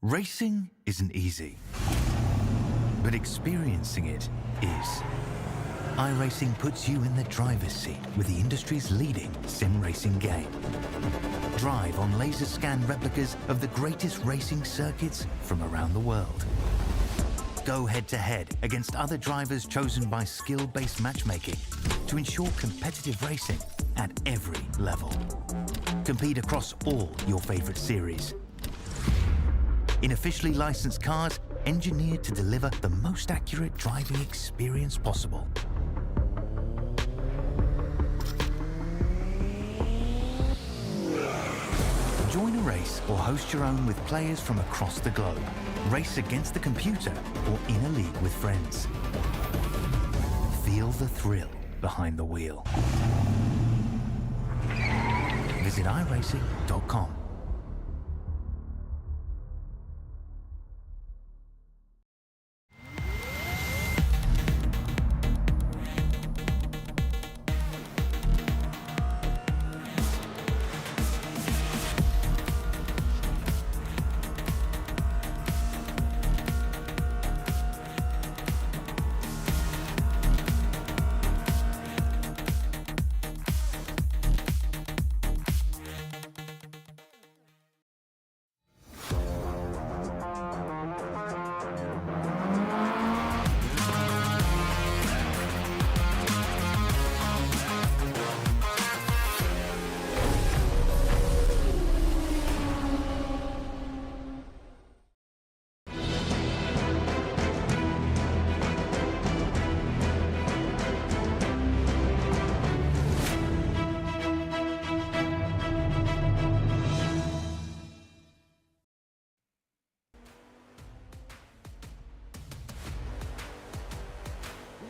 Racing isn't easy, but experiencing it is. iRacing puts you in the driver's seat with the industry's leading sim racing game. Drive on laser scan replicas of the greatest racing circuits from around the world. Go head-to-head against other drivers chosen by skill-based matchmaking to ensure competitive racing at every level. Compete across all your favorite series. In officially licensed cars, engineered to deliver the most accurate driving experience possible. Join a race or host your own with players from across the globe. Race against the computer or in a league with friends. Feel the thrill behind the wheel. Visit iRacing.com.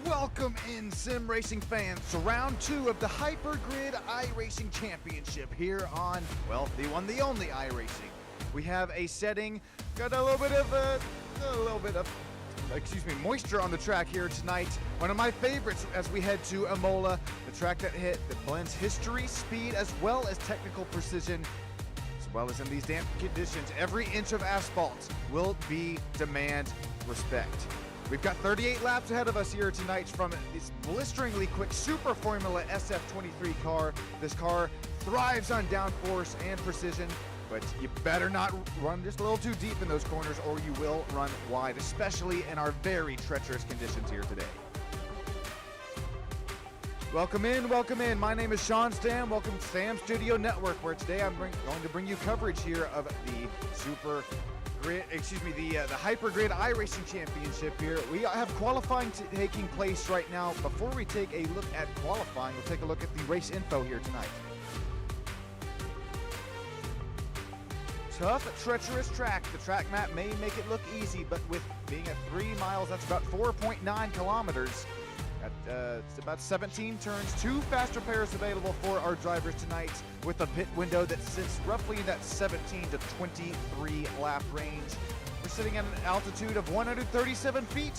Welcome in, sim racing fans, to round 2 of the HyperGrid iRacing Championship here on, well, the one, the only iRacing. We have a setting, got a little bit of moisture on the track here tonight. One of my favorites as we head to Imola, the track that blends history, speed, as well as technical precision. As well as in these damp conditions, every inch of asphalt will demand respect. We've got 38 laps ahead of us here tonight from this blisteringly quick Super Formula SF23 car. This car thrives on downforce and precision, but you better not run just a little too deep in those corners or you will run wide, especially in our very treacherous conditions here today. Welcome in. My name is Sean Stam. Welcome to Stam Studio Network, where today I'm going to bring you coverage here of the the HyperGrid iRacing Championship here. We have qualifying taking place right now. Before we take a look at qualifying, we'll take a look at the race info here tonight. Tough, treacherous track. The track map may make it look easy, but with being at 3 miles, that's about 4.9 kilometers. It's about 17 turns, 2 faster pairs available for our drivers tonight, with a pit window that sits roughly in that 17 to 23 lap range. We're sitting at an altitude of 137 feet,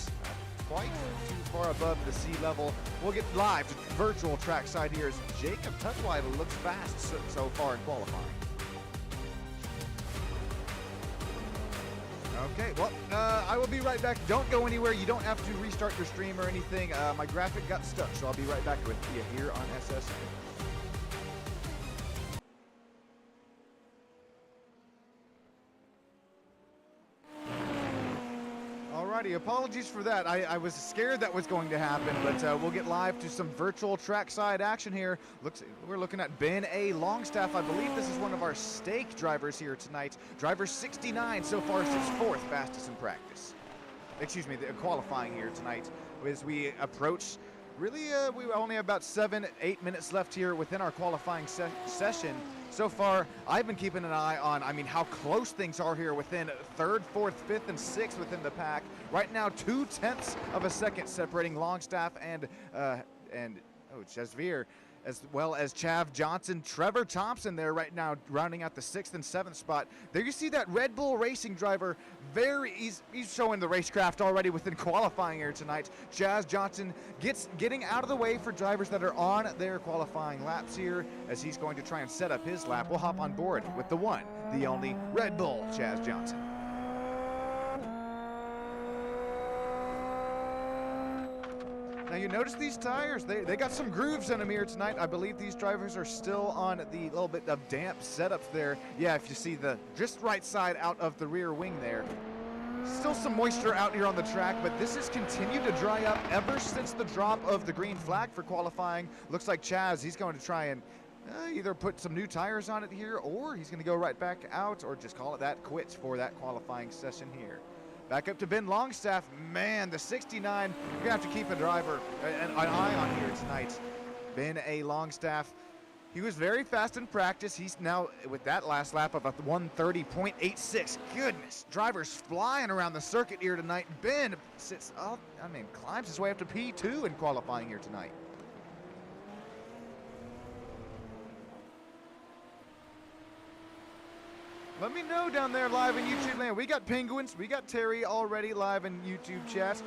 quite too far above the sea level. We'll get live to virtual trackside here as Jacob Tutwiler looks fast so far in qualifying. Okay, well, I will be right back. Don't go anywhere. You don't have to restart your stream or anything. My graphic got stuck, so I'll be right back with you here on SSN. Alrighty, apologies for that. I was scared that was going to happen, but we'll get live to some virtual trackside action here. We're looking at Ben A. Longstaff. I believe this is one of our stake drivers here tonight. Driver 69 so far sits 4th fastest in practice. The qualifying here tonight as we approach. Really, we only have about 7-8 minutes left here within our qualifying session. So far, I've been keeping an eye on, how close things are here within 3rd, 4th, 5th, and 6th within the pack. Right now, 0.2 of a second separating Longstaff and Chesvier, as well as Chav Johnson. Trevor Thompson there right now rounding out the 6th and 7th spot. There you see that Red Bull Racing driver. He's showing the racecraft already within qualifying here tonight. Chaz Johnson getting out of the way for drivers that are on their qualifying laps here as he's going to try and set up his lap. We'll hop on board with the one, the only Red Bull Chaz Johnson. Now you notice these tires, they got some grooves in them here tonight. I believe these drivers are still on the little bit of damp setups there. Yeah, if you see the just right side out of the rear wing there. Still some moisture out here on the track, but this has continued to dry up ever since the drop of the green flag for qualifying. Looks like Chaz, he's going to try and either put some new tires on it here, or he's going to go right back out, or just call it that quits for that qualifying session here. Back up to Ben Longstaff. Man, the 69, you're going to have to keep a driver, an eye on here tonight. Ben A. Longstaff. He was very fast in practice. He's now with that last lap of a 1:30.86. Goodness, drivers flying around the circuit here tonight. Ben sits up, climbs his way up to P2 in qualifying here tonight. Let me know down there live in YouTube land. We got Penguins, we got Terry already live in YouTube chat.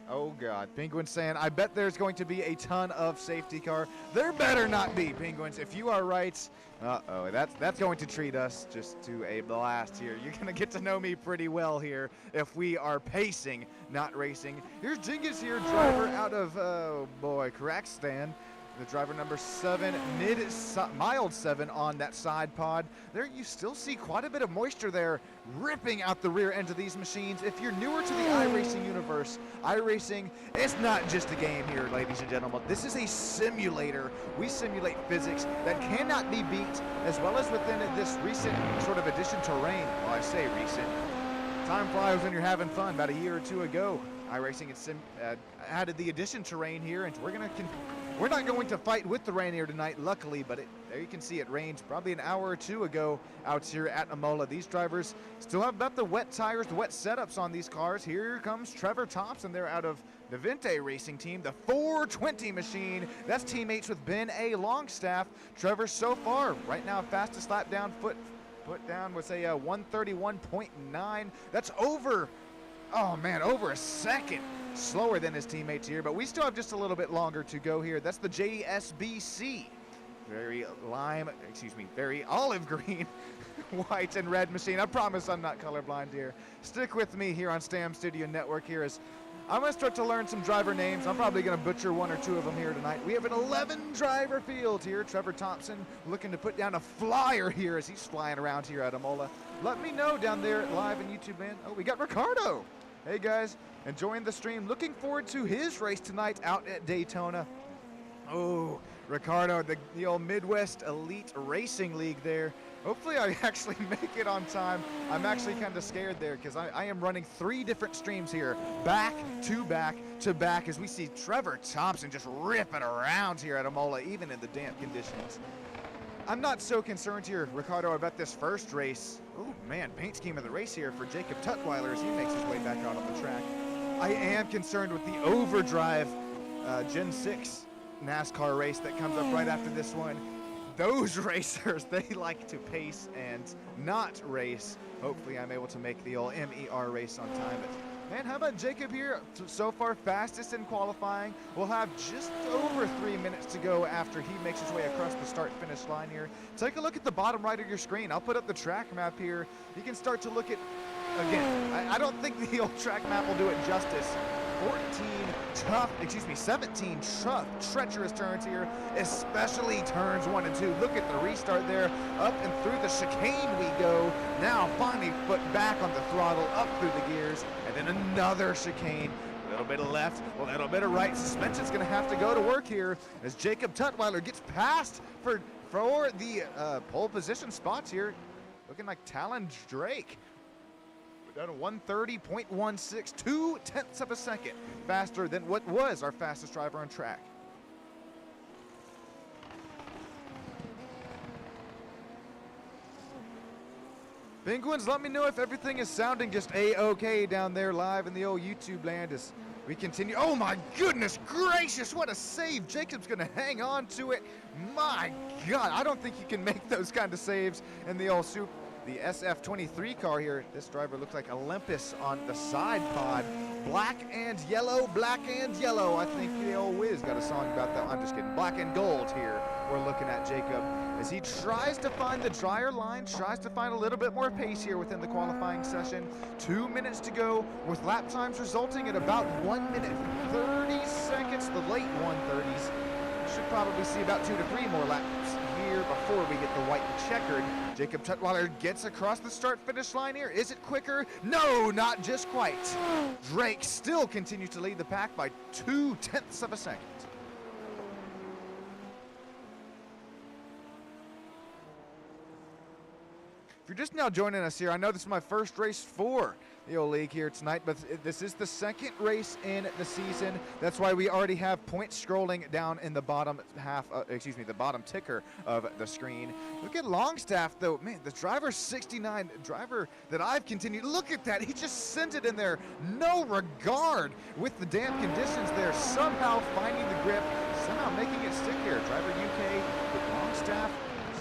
Oh God, Penguins saying, I bet there's going to be a ton of safety car. There better not be, Penguins. If you are right, uh-oh, that's going to treat us just to a blast here. You're gonna get to know me pretty well here if we are pacing, not racing. Here's Genghis here, driver out of, oh boy, Kazakhstan. The driver number 7, mild 7 on that side pod. There you still see quite a bit of moisture there ripping out the rear end of these machines. If you're newer to the iRacing universe, iRacing, it's not just a game here, ladies and gentlemen. This is a simulator. We simulate physics that cannot be beat, as well as within this recent sort of addition to rain. Well, I say recent. Time flies when you're having fun. About a year or two ago, iRacing added the addition to rain here, and we're not going to fight with the rain here tonight, luckily, but there you can see it rained probably an hour or two ago out here at Imola. These drivers still have about the wet tires, the wet setups on these cars. Here comes Trevor Thompson. They're out of the Vente Racing team, the 420 machine. That's teammates with Ben A. Longstaff. Trevor so far, right now, fastest lap down, foot down was a 131.9. That's over, oh man, over a second slower than his teammates here, but we still have just a little bit longer to go here. That's the JSBC. Very olive green, white and red machine. I promise I'm not colorblind here. Stick with me here on Stam Studio Network here as I'm going to start to learn some driver names. I'm probably going to butcher one or two of them here tonight. We have an 11 driver field here. Trevor Thompson looking to put down a flyer here as he's flying around here at Imola. Let me know down there live in YouTube land. Oh, we got Ricardo. Hey guys, enjoying the stream. Looking forward to his race tonight out at Daytona. Oh, Ricardo, the old Midwest Elite Racing League there. Hopefully I actually make it on time. I'm actually kind of scared there because I am running 3 different streams here, back to back to back, as we see Trevor Thompson just ripping around here at Imola, even in the damp conditions. I'm not so concerned here, Ricardo, about this first race. Oh man, paint scheme of the race here for Jacob Tutwiler as he makes his way back out on the track. I am concerned with the Overdrive Gen 6 NASCAR race that comes up right after this one. Those racers, they like to pace and not race. Hopefully I'm able to make the old MER race on time. But man, how about Jacob here? So far fastest in qualifying. We'll have just over 3 minutes to go after he makes his way across the start-finish line here. Take a look at the bottom right of your screen. I'll put up the track map here. You can start to look at, again, I don't think the old track map will do it justice. 17 tough, treacherous turns here, especially turns 1 and 2. Look at the restart there, up and through the chicane we go. Now finally foot back on the throttle, up through the gears, and then another chicane. A little bit of left, a little bit of right. Suspension's gonna have to go to work here as Jacob Tutwiler gets past for the pole position spots here. Looking like Talon Drake. Down to 130.16, 0.2 of a second faster than what was our fastest driver on track. Penguins, let me know if everything is sounding just A-okay down there live in the old YouTube land as we continue. Oh my goodness gracious, what a save. Jacob's gonna hang on to it. My God, I don't think you can make those kind of saves in the old the SF23 car here. This driver looks like Olympus on the side pod. Black and yellow, black and yellow. I think the old Wiz got a song about that. I'm just kidding. Black and gold here. We're looking at Jacob as he tries to find the drier line, tries to find a little bit more pace here within the qualifying session. 2 minutes to go, with lap times resulting at about 1 minute 30 seconds, the late 1:30s. Should probably see about 2 to 3 more laps here before we get the white and checkered. Jacob Tutwiler gets across the start-finish line here. Is it quicker? No, not just quite. Drake still continues to lead the pack by 0.2 of a second. If you're just now joining us here, I know this is my first race for the O League here tonight, but this is the second race in the season. That's why we already have points scrolling down in the bottom half, the bottom ticker of the screen. Look at Longstaff though, man, the driver 69, driver that I've continued, look at that, he just sent it in there, no regard with the damp conditions there, somehow finding the grip, somehow making it stick here. Driver UK with Longstaff.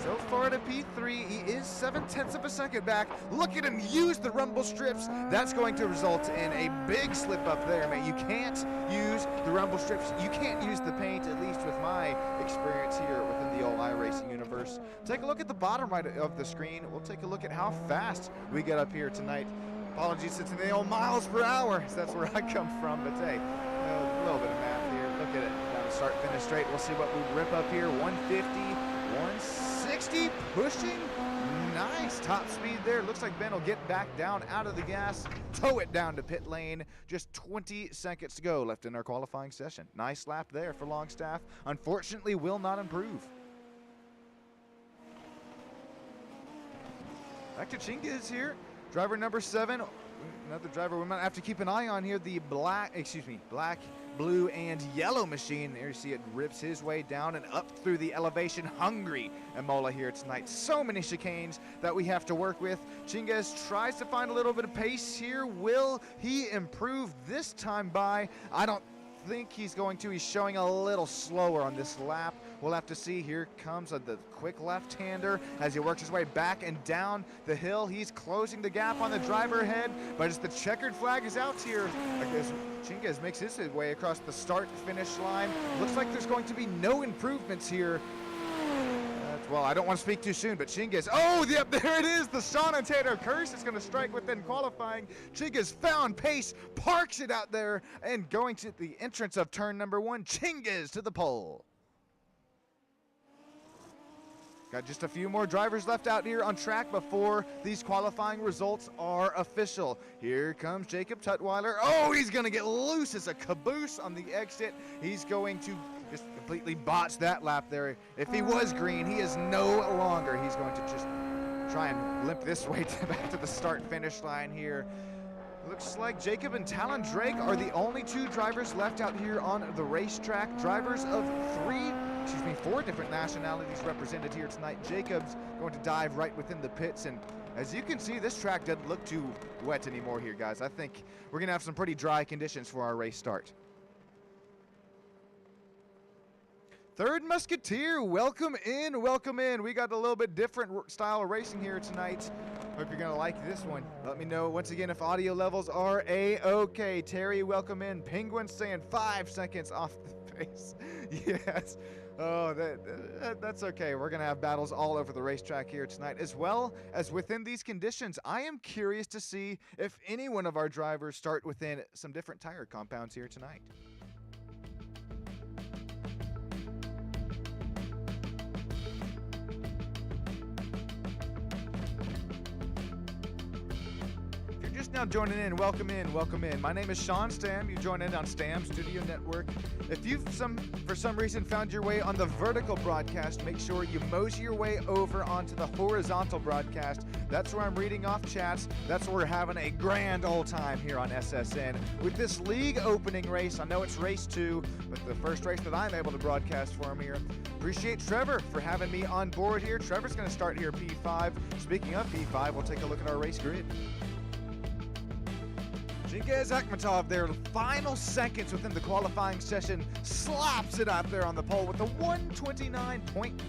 So far to P3, he is 0.7 of a second back. Look at him use the rumble strips. That's going to result in a big slip up there, man. You can't use the rumble strips. You can't use the paint, at least with my experience here within the old iRacing universe. Take a look at the bottom right of the screen. We'll take a look at how fast we get up here tonight. Apologies, it's in the old miles per hour, so that's where I come from. But hey, a little bit of math here. Look at it. Down to start, finish straight. We'll see what we rip up here. 150, 160, pushing. Nice top speed there. Looks like Ben will get back down out of the gas, tow it down to pit lane. Just 20 seconds to go left in our qualifying session. Nice lap there for Longstaff. Unfortunately, will not improve. Back to Chingiz here. Driver number 7. Another driver we might have to keep an eye on here. The black, blue, and yellow machine. There you see it rips his way down and up through the elevation. Hungry Imola here tonight. So many chicanes that we have to work with. Chingiz tries to find a little bit of pace here. Will he improve this time by? I don't think he's going to. He's showing a little slower on this lap. We'll have to see. Here comes the quick left-hander as he works his way back and down the hill. He's closing the gap on the driver ahead, but as the checkered flag is out here, as Chingiz makes his way across the start-finish line, looks like there's going to be no improvements here. Well, I don't want to speak too soon, but Chingiz, oh, yep, there it is. The Sean and Tater curse is going to strike within qualifying. Chingiz found pace, parks it out there, and going to the entrance of turn number 1, Chingiz to the pole. Got just a few more drivers left out here on track before these qualifying results are official. Here comes Jacob Tutwiler. Oh, he's going to get loose as a caboose on the exit. He's going to just completely botch that lap there. If he was green, he is no longer. He's going to just try and limp this way back to the start-finish line here. Looks like Jacob and Talon Drake are the only 2 drivers left out here on the racetrack. Drivers of 4 different nationalities represented here tonight. Jacob's going to dive right within the pits, and as you can see, this track doesn't look too wet anymore here, guys. I think we're going to have some pretty dry conditions for our race start. Third Musketeer, welcome in, welcome in. We got a little bit different style of racing here tonight. Hope you're gonna like this one. Let me know once again if audio levels are a-okay. Terry, welcome in. Penguin saying 5 seconds off the pace. Yes. Oh, that's okay. We're gonna have battles all over the racetrack here tonight, as well as within these conditions. I am curious to see if any one of our drivers start within some different tire compounds here tonight. Now joining in, welcome in, welcome in. My name is Sean Stam. You join in on Stam Studio Network. If you've for some reason found your way on the vertical broadcast, make sure you mosey your way over onto the horizontal broadcast. That's where I'm reading off chats. That's where we're having a grand old time here on SSN with this league opening race. I know it's race 2, but the first race that I'm able to broadcast for him here. Appreciate Trevor for having me on board here. Trevor's going to start here P5. Speaking of P5, we'll take a look at our race grid. Chingiz Akhmatov there, final seconds within the qualifying session, slaps it out there on the pole with a 129.9.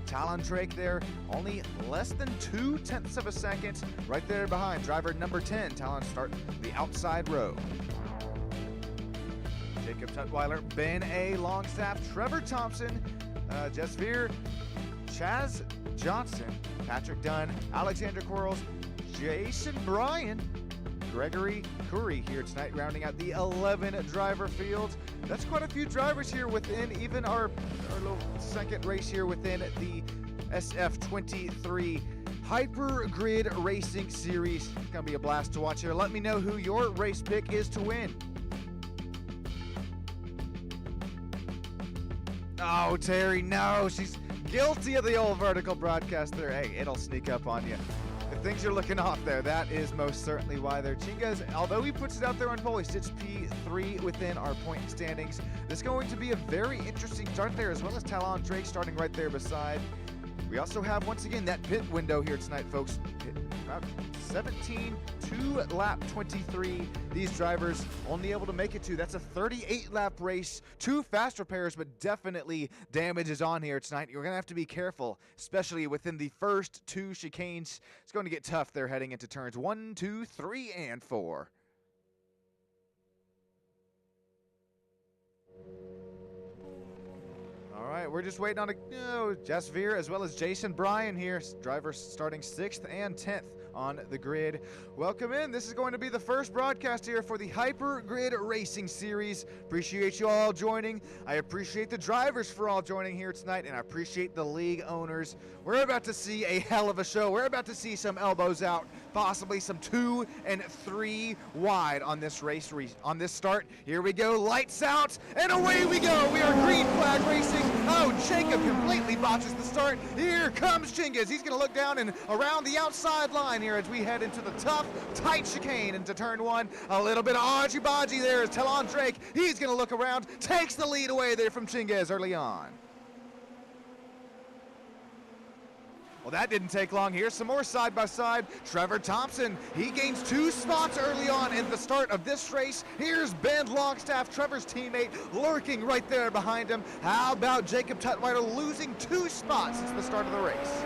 Talon Drake there, only less than 0.2 of a second, right there behind driver number 10. Talon start the outside row. Jacob Tutwiler, Ben A. Longstaff, Trevor Thompson, Jess Veer, Chaz Johnson, Patrick Dunn, Alexander Quarles, Jason Bryan, Gregory Curry here tonight, rounding out the 11 driver field. That's quite a few drivers here within even our little second race here within the SF23 HyperGrid Racing Series. It's gonna be a blast to watch here. Let me know who your race pick is to win. Oh, Terry, no, she's guilty of the old vertical broadcast there. Hey, it'll sneak up on you. If things are looking off there, that is most certainly why there. Chingas, although he puts it out there on pole, he sits P3 within our point standings. This is going to be a very interesting start there, as well as Talon Drake starting right there beside. We also have, once again, that pit window here tonight, folks. About 17 to lap 23. These drivers only able to make it to. That's a 38-lap race. 2 fast repairs, but definitely damage is on here tonight. You're going to have to be careful, especially within the first 2 chicanes. It's going to get tough there heading into turns 1, 2, 3, and 4. All right, we're just waiting on Jess Veer as well as Jason Bryan here, drivers starting 6th and 10th on the grid. Welcome in. This is going to be the first broadcast here for the HyperGrid Racing Series. Appreciate you all joining. I appreciate the drivers for all joining here tonight, and I appreciate the league owners. We're about to see a hell of a show. We're about to see some elbows out, possibly some 2 and 3 wide on this race, on this start. Here we go, lights out, and away we go. We are green flag racing. Oh, Jacob completely botches the start. Here comes Chingas. He's going to look down and around the outside line here as we head into the tough, tight chicane into turn 1. A little bit of argy-bargy there as Talon Drake. He's going to look around, takes the lead away there from Chingas early on. Well, that didn't take long. Here's some more side-by-side. Trevor Thompson, he gains 2 spots early on in the start of this race. Here's Ben Longstaff, Trevor's teammate, lurking right there behind him. How about Jacob Tutwiler losing 2 spots since the start of the race?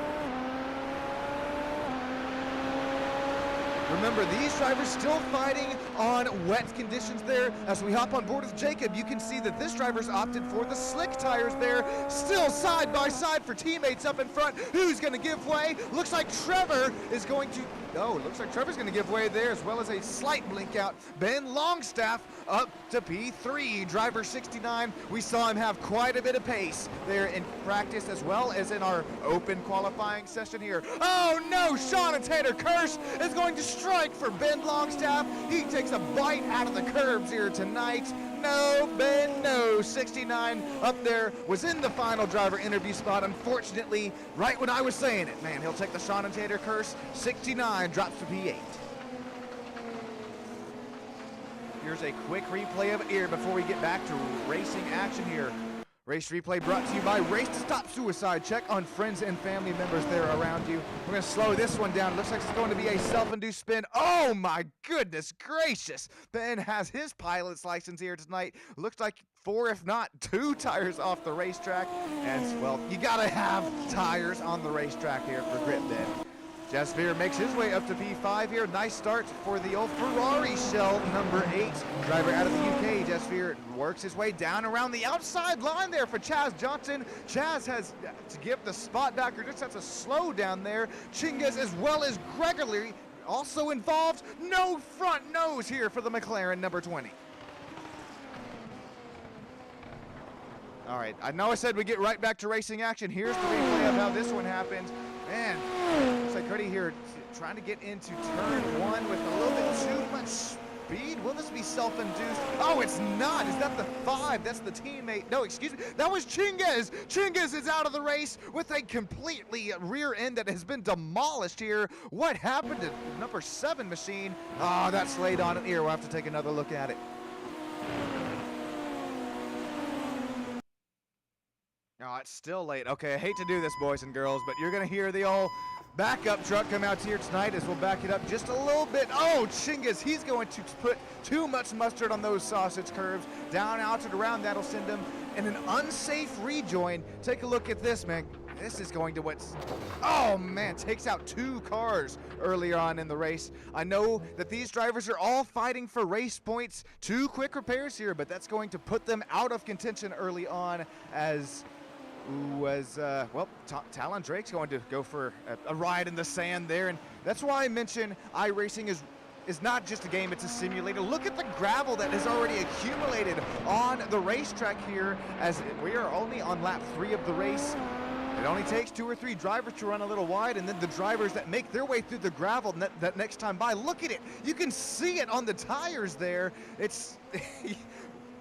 Remember, these drivers still fighting on wet conditions there. As we hop on board with Jacob, you can see that this driver's opted for the slick tires there. Still side by side for teammates up in front. Who's going to give way? Looks like Trevor is going to... Oh, looks like Trevor's going to give way there, as well as a slight blink out. Ben Longstaff up to P3. Driver 69, we saw him have quite a bit of pace there in practice as well as in our open qualifying session here. Oh no, Sean and Tater Kirsch is going to strike for Ben Longstaff. He takes a bite out of the curbs here tonight. No, Ben, no. 69 up there was in the final driver interview spot. Unfortunately, right when I was saying it, man, he'll take the Sean and Tater curse. 69 drops to P8. Here's a quick replay of it here before we get back to racing action here. Race replay brought to you by Race to Stop Suicide. Check on friends and family members there around you. We're going to slow this one down. It looks like it's going to be a self-induced spin. Oh my goodness gracious. Ben has his pilot's license here tonight. Looks like 4, if not 2 tires off the racetrack. And, well, you got to have tires on the racetrack here for grip, Ben. Jess Veer makes his way up to P5 here. Nice start for the old Ferrari shell, number 8. Driver out of the UK, Jess Veer works his way down around the outside line there for Chaz Johnson. Chaz has to give the spot back, or just has to slow down there. Chingas as well as Gregory also involved. No front nose here for the McLaren, number 20. All right, I know I said we get right back to racing action. Here's the replay of how this one happened. Man, looks like Cuddy here trying to get into turn 1 with a little bit too much speed. Will this be self-induced? Oh, it's not. Is that the 5? That's the teammate. No, excuse me. That was Chingas. Chingas is out of the race with a completely rear end that has been demolished here. What happened to number 7 machine? Oh, that's laid on it here. We'll have to take another look at it. Oh, it's still late. Okay, I hate to do this, boys and girls, but you're going to hear the old backup truck come out here tonight as we'll back it up just a little bit. Oh, Chingas, he's going to put too much mustard on those sausage curves. Down, out, and around. That'll send him in an unsafe rejoin. Take a look at this, man. This is going to what's... Oh, man, takes out 2 cars earlier on in the race. I know that these drivers are all fighting for race points. 2 quick repairs here, but that's going to put them out of contention early on as... who was, well, Talon Drake's going to go for a ride in the sand there. And that's why I mention iRacing is not just a game, it's a simulator. Look at the gravel that has already accumulated on the racetrack here, as we are only on lap 3 of the race. It only takes 2 or 3 drivers to run a little wide, and then the drivers that make their way through the gravel that next time by, look at it. You can see it on the tires there. It's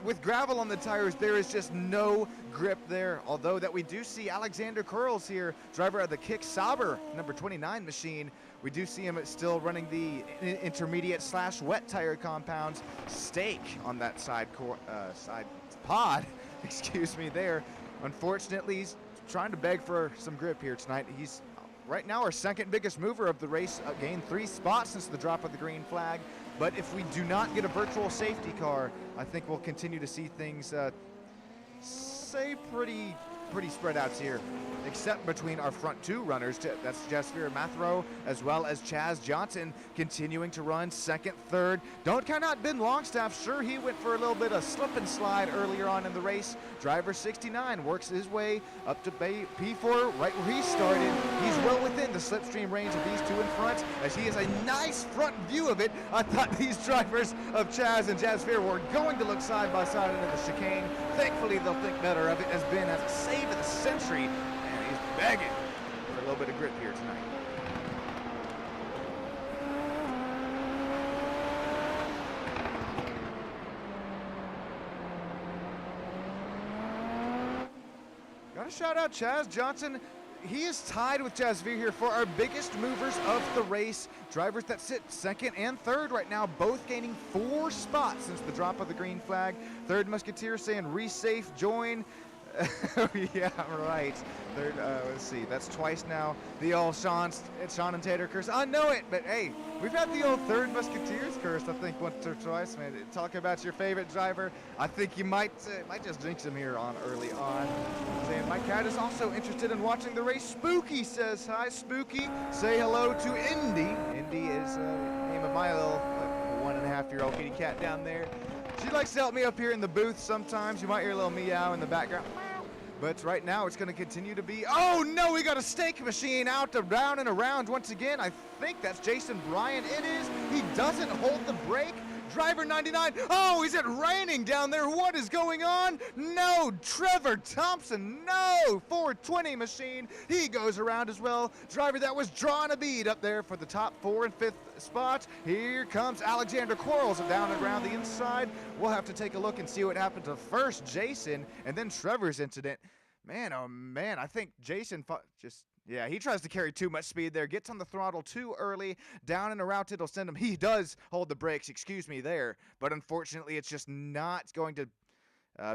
with gravel on the tires, there is just no grip there. Although that we do see Alexander Curls here, driver of the Kick Sauber number 29 machine. We do see him still running the intermediate / wet tire compounds stake on that side pod, excuse me there. Unfortunately, he's trying to beg for some grip here tonight. He's right now our second biggest mover of the race, gained 3 spots since the drop of the green flag. But if we do not get a virtual safety car, I think we'll continue to see things say pretty spread outs here, except between our front 2 runners. That's Jasper Mathro as well as Chaz Johnson continuing to run second, third. Don't count out Ben Longstaff. Sure, he went for a little bit of slip and slide earlier on in the race. Driver 69 works his way up to P4 right where he started. He's well within the slipstream range of these 2 in front, as he has a nice front view of it. I thought these drivers of Chaz and Jasper were going to look side by side into the chicane. Thankfully, they'll think better of it, as Ben has a save of the century, and he's begging for a little bit of grip here tonight. Gotta shout out Chaz Johnson. He is tied with Jasvir here for our biggest movers of the race. Drivers that sit second and third right now, both gaining 4 spots since the drop of the green flag. Third Musketeer saying resafe, join. Yeah, right. Third, let's see, that's twice now. The old Sean and Tater curse. I know it, but hey, we've had the old Third Musketeers curse, I think, once or twice, man. Talk about your favorite driver. I think you might just jinx him here on early on. Saying my cat is also interested in watching the race. Spooky says hi. Spooky, say hello to Indy. Indy is the name of my little 1.5-year-old kitty cat down there. She likes to help me up here in the booth sometimes. You might hear a little meow in the background. But right now it's going to continue to be, oh no, we got a stake machine out to round and around once again. I think that's Jason Bryan. It is. He doesn't hold the brake. Driver 99. Oh, is it raining down there? What is going on? No, Trevor Thompson. No, 420 machine. He goes around as well. Driver that was drawing a bead up there for the top 4 and 5th spots. Here comes Alexander Quarles down and around the inside. We'll have to take a look and see what happened to first Jason and then Trevor's incident. Man, oh man, I think Jason yeah, he tries to carry too much speed there, gets on the throttle too early, down and around it'll send him. He does hold the brakes, excuse me there, but unfortunately it's just not going to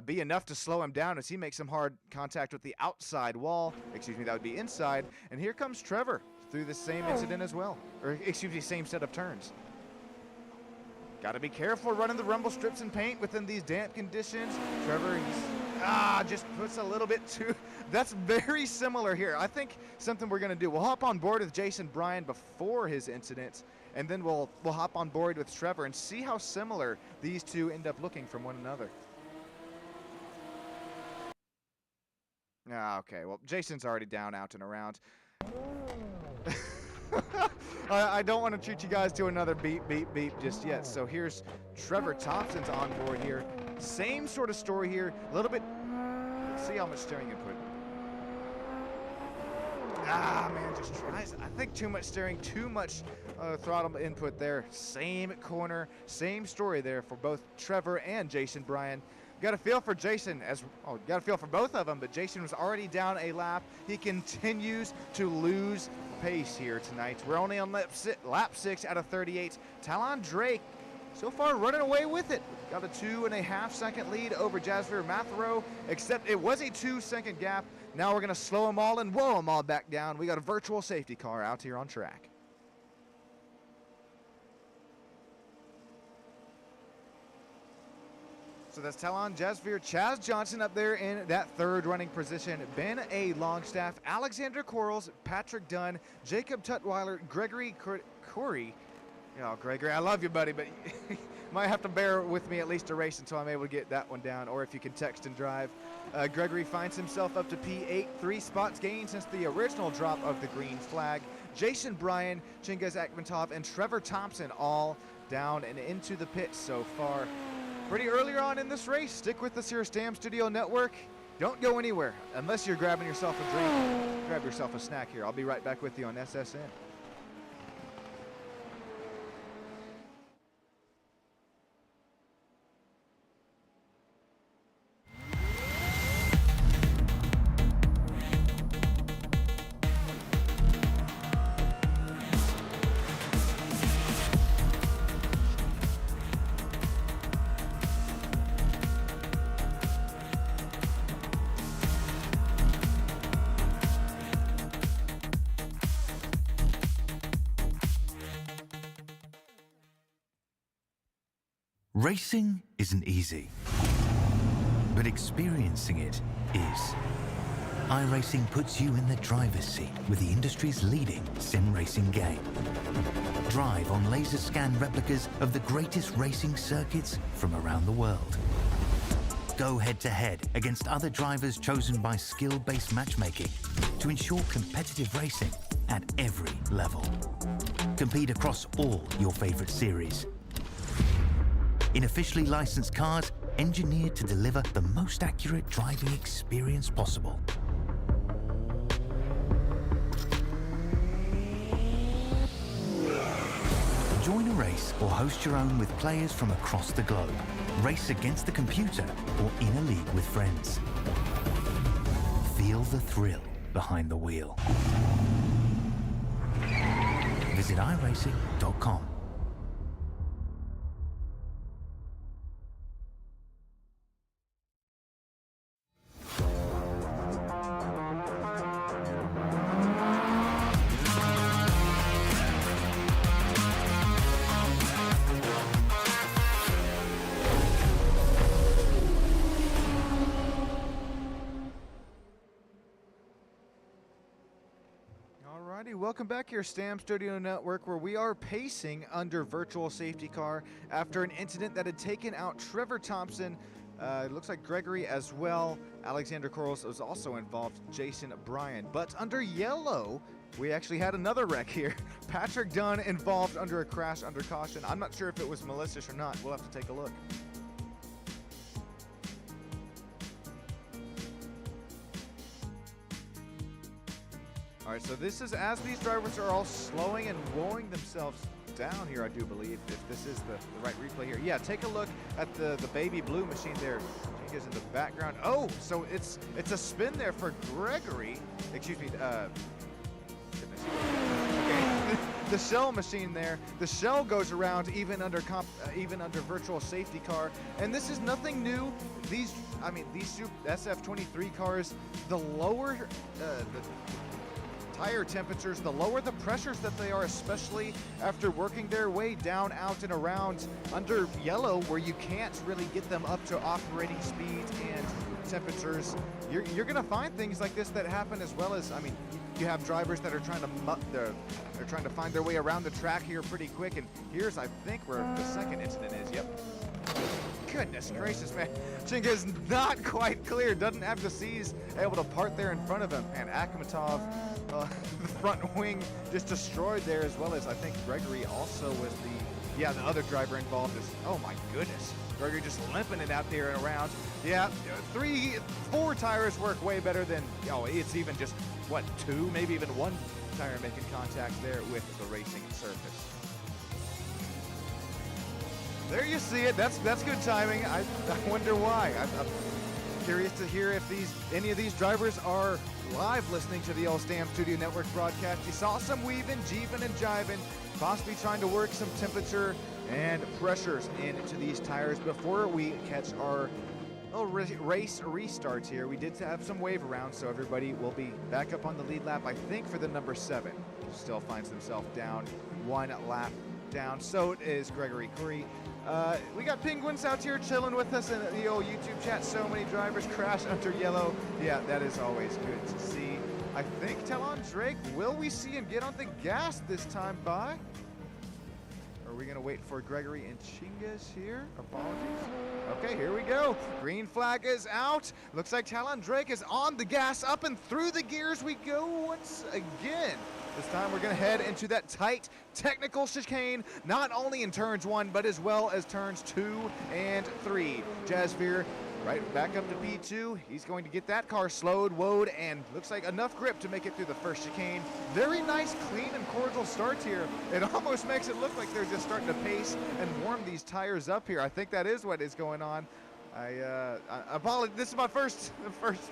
be enough to slow him down as he makes some hard contact with the outside wall. Excuse me, that would be inside. And here comes Trevor through the same incident as well, or excuse me, same set of turns. Got to be careful running the rumble strips and paint within these damp conditions. Trevor, just puts a little bit too. That's very similar here. I think something we're going to do, we'll hop on board with Jason Bryan before his incident, and then we'll hop on board with Trevor and see how similar these two end up looking from one another. Okay, well, Jason's already down, out and around. I don't want to treat you guys to another beep, beep, beep just yet. So here's Trevor Thompson's on board here. Same sort of story here. A little bit. Let's see how much steering input. Man, just tries. I think too much steering, too much throttle input there. Same corner, same story there for both Trevor and Jason Bryan. Got a feel for Jason got a feel for both of them, but Jason was already down a lap. He continues to lose pace here tonight. We're only on lap 6 out of 38. Talon Drake so far running away with it. Got a 2.5 second lead over Jasper Mathero, except it was a 2-second gap. Now we're going to slow them all and whoa them all back down. We got a virtual safety car out here on track. So that's Talon, Jasvir, Chaz Johnson up there in that third running position. Ben A. Longstaff, Alexander Quarles, Patrick Dunn, Jacob Tutwiler, Gregory Corey, Oh, Gregory, I love you, buddy, but might have to bear with me at least a race until I'm able to get that one down, or if you can text and drive. Gregory finds himself up to P8, 3 spots gained since the original drop of the green flag. Jason Bryan, Chingiz Akhmatov, and Trevor Thompson all down and into the pits so far. Pretty earlier on in this race. Stick with us here at Stam Studio Network. Don't go anywhere unless you're grabbing yourself a drink. Grab yourself a snack here. I'll be right back with you on SSN. Racing isn't easy, but experiencing it is. iRacing puts you in the driver's seat with the industry's leading sim racing game. Drive on laser scan replicas of the greatest racing circuits from around the world. Go head-to-head against other drivers chosen by skill-based matchmaking to ensure competitive racing at every level. Compete across all your favorite series in officially licensed cars engineered to deliver the most accurate driving experience possible. Join a race or host your own with players from across the globe. Race against the computer or in a league with friends. Feel the thrill behind the wheel. Visit iRacing.com. Welcome back here, Stam Studio Network, where we are pacing under virtual safety car after an incident that had taken out Trevor Thompson. It looks like Gregory as well. Alexander Corals was also involved, Jason Bryan. But under yellow, we actually had another wreck here. Patrick Dunn involved under a crash under caution. I'm not sure if it was malicious or not. We'll have to take a look. All right, so this is as these drivers are all slowing and slowing themselves down here, I do believe, if this is the right replay here. Yeah, take a look at the baby blue machine there. I think is in the background. Oh, so it's a spin there for Gregory. Excuse me. Okay. The shell machine there. The shell goes around even under virtual safety car, and this is nothing new. These SF23 cars, the lower the tire temperatures, the lower the pressures that they are, especially after working their way down, out, and around under yellow, where you can't really get them up to operating speed and temperatures. You're gonna find things like this that happen, as well as, I mean, you have drivers that are trying to they're trying to find their way around the track here pretty quick, and here's, I think, where the second incident is. Yep. Goodness gracious, man. Chingiz not quite clear, doesn't have the C's able to part there in front of him, and Akhmatov, the front wing just destroyed there, as well as I think Gregory also was the other driver involved. Oh my goodness. Gregory just limping it out there and around. Yeah, 4 tires work way better than, it's even just, what, 2, maybe even 1 tire making contact there with the racing surface. There you see it. That's good timing. I wonder why. I'm curious to hear if any of these drivers are live listening to the old Stam Studio Network broadcast. You saw some weaving, jeeving, and jiving, possibly trying to work some temperature and pressures into these tires before we catch our little race restarts here. We did have some wave around, so everybody will be back up on the lead lap, I think, for the number 7. Still finds himself down 1 lap down. So is Gregory Curry. We got penguins out here chilling with us in the old YouTube chat. So many drivers crash under yellow. Yeah, that is always good to see. I think Talon Drake, will we see him get on the gas this time by? Or we going to wait for Gregory and Chingas here? Apologies. Okay, here we go. Green flag is out. Looks like Talon Drake is on the gas. Up and through the gears we go once again. This time we're going to head into that tight technical chicane, not only in turns 1, but as well as turns 2 and 3. Jazzveer right back up to P2. He's going to get that car slowed, woed, and looks like enough grip to make it through the first chicane. Very nice, clean, and cordial start here. It almost makes it look like they're just starting to pace and warm these tires up here. I think that is what is going on. I apologize. This is my first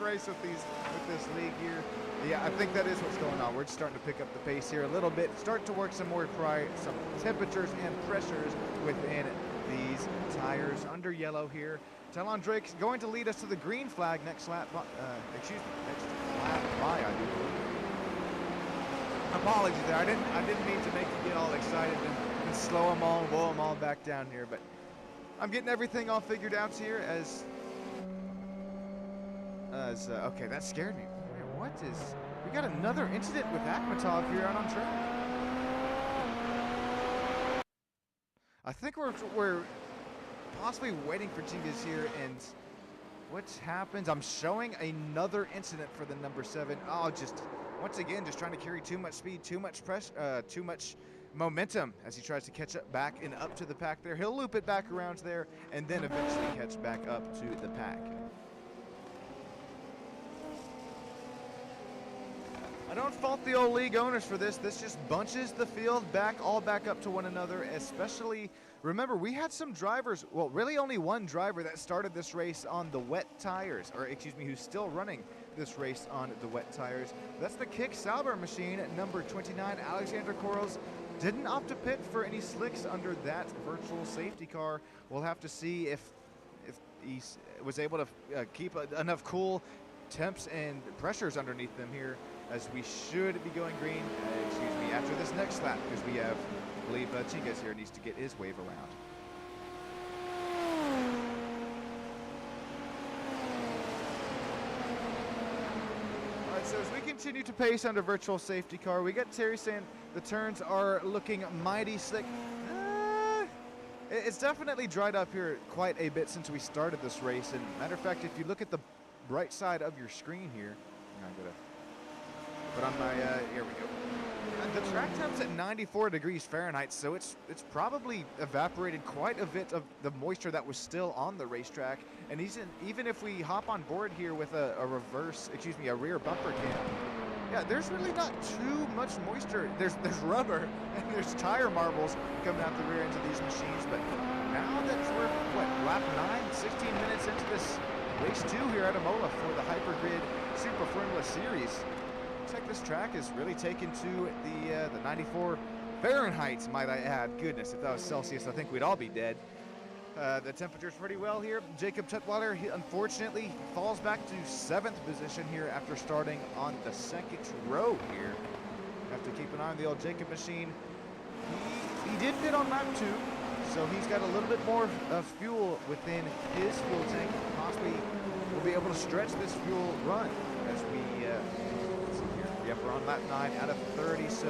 race with this league here. Yeah, I think that is what's going on. We're just starting to pick up the pace here a little bit, start to work some temperatures and pressures within these tires under yellow here. Talon Drake's going to lead us to the green flag next lap. Next lap by, I do believe. Apologies there. I didn't mean to make you get all excited and slow them all, blow them all back down here, but I'm getting everything all figured out here as okay, that scared me. Man, what is? We got another incident with Akhmatov here out on track. I think we're possibly waiting for Chingas here, and what happens? I'm showing another incident for the number 7. Oh, just once again, just trying to carry too much speed, too much pressure, too much momentum as he tries to catch up back and up to the pack there. He'll loop it back around there and then eventually catch back up to the pack. I don't fault the old league owners for this. This just bunches the field all back up to one another, especially, remember, we had some drivers, well, really only one driver that started this race on the wet tires, or excuse me, who's still running this race on the wet tires. That's the Kick Sauber machine at number 29, Alexander Koros. Didn't opt to pit for any slicks under that virtual safety car. We'll have to see if he was able to keep enough cool temps and pressures underneath them here, as we should be going green, excuse me, after this next lap, because we have, I believe, Chingas here needs to get his wave around. All right, so as we continue to pace under virtual safety car, we got Terry saying the turns are looking mighty slick. It's definitely dried up here quite a bit since we started this race, and matter of fact, if you look at the right side of your screen here, I'm gonna put on my, here we go. And the track temp's at 94 degrees Fahrenheit, so it's probably evaporated quite a bit of the moisture that was still on the racetrack. And even if we hop on board here with a rear bumper cam, yeah, there's really not too much moisture. There's rubber and there's tire marbles coming out the rear ends of these machines. But now that we're, lap 9, 16 minutes into this race 2 here at Imola for the HyperGrid Super Formula Series, looks like this track is really taken to the 94 Fahrenheit, might I add. Goodness, if that was Celsius, I think we'd all be dead. The temperature's pretty well here. Jacob Tutwiler, he unfortunately falls back to 7th position here after starting on the 2nd row here. Have to keep an eye on the old Jacob machine. He did pit on lap 2, so he's got a little bit more fuel within his fuel tank. Possibly we'll be able to stretch this fuel run as we let's see here. Yep, we're on lap 9 out of 30, so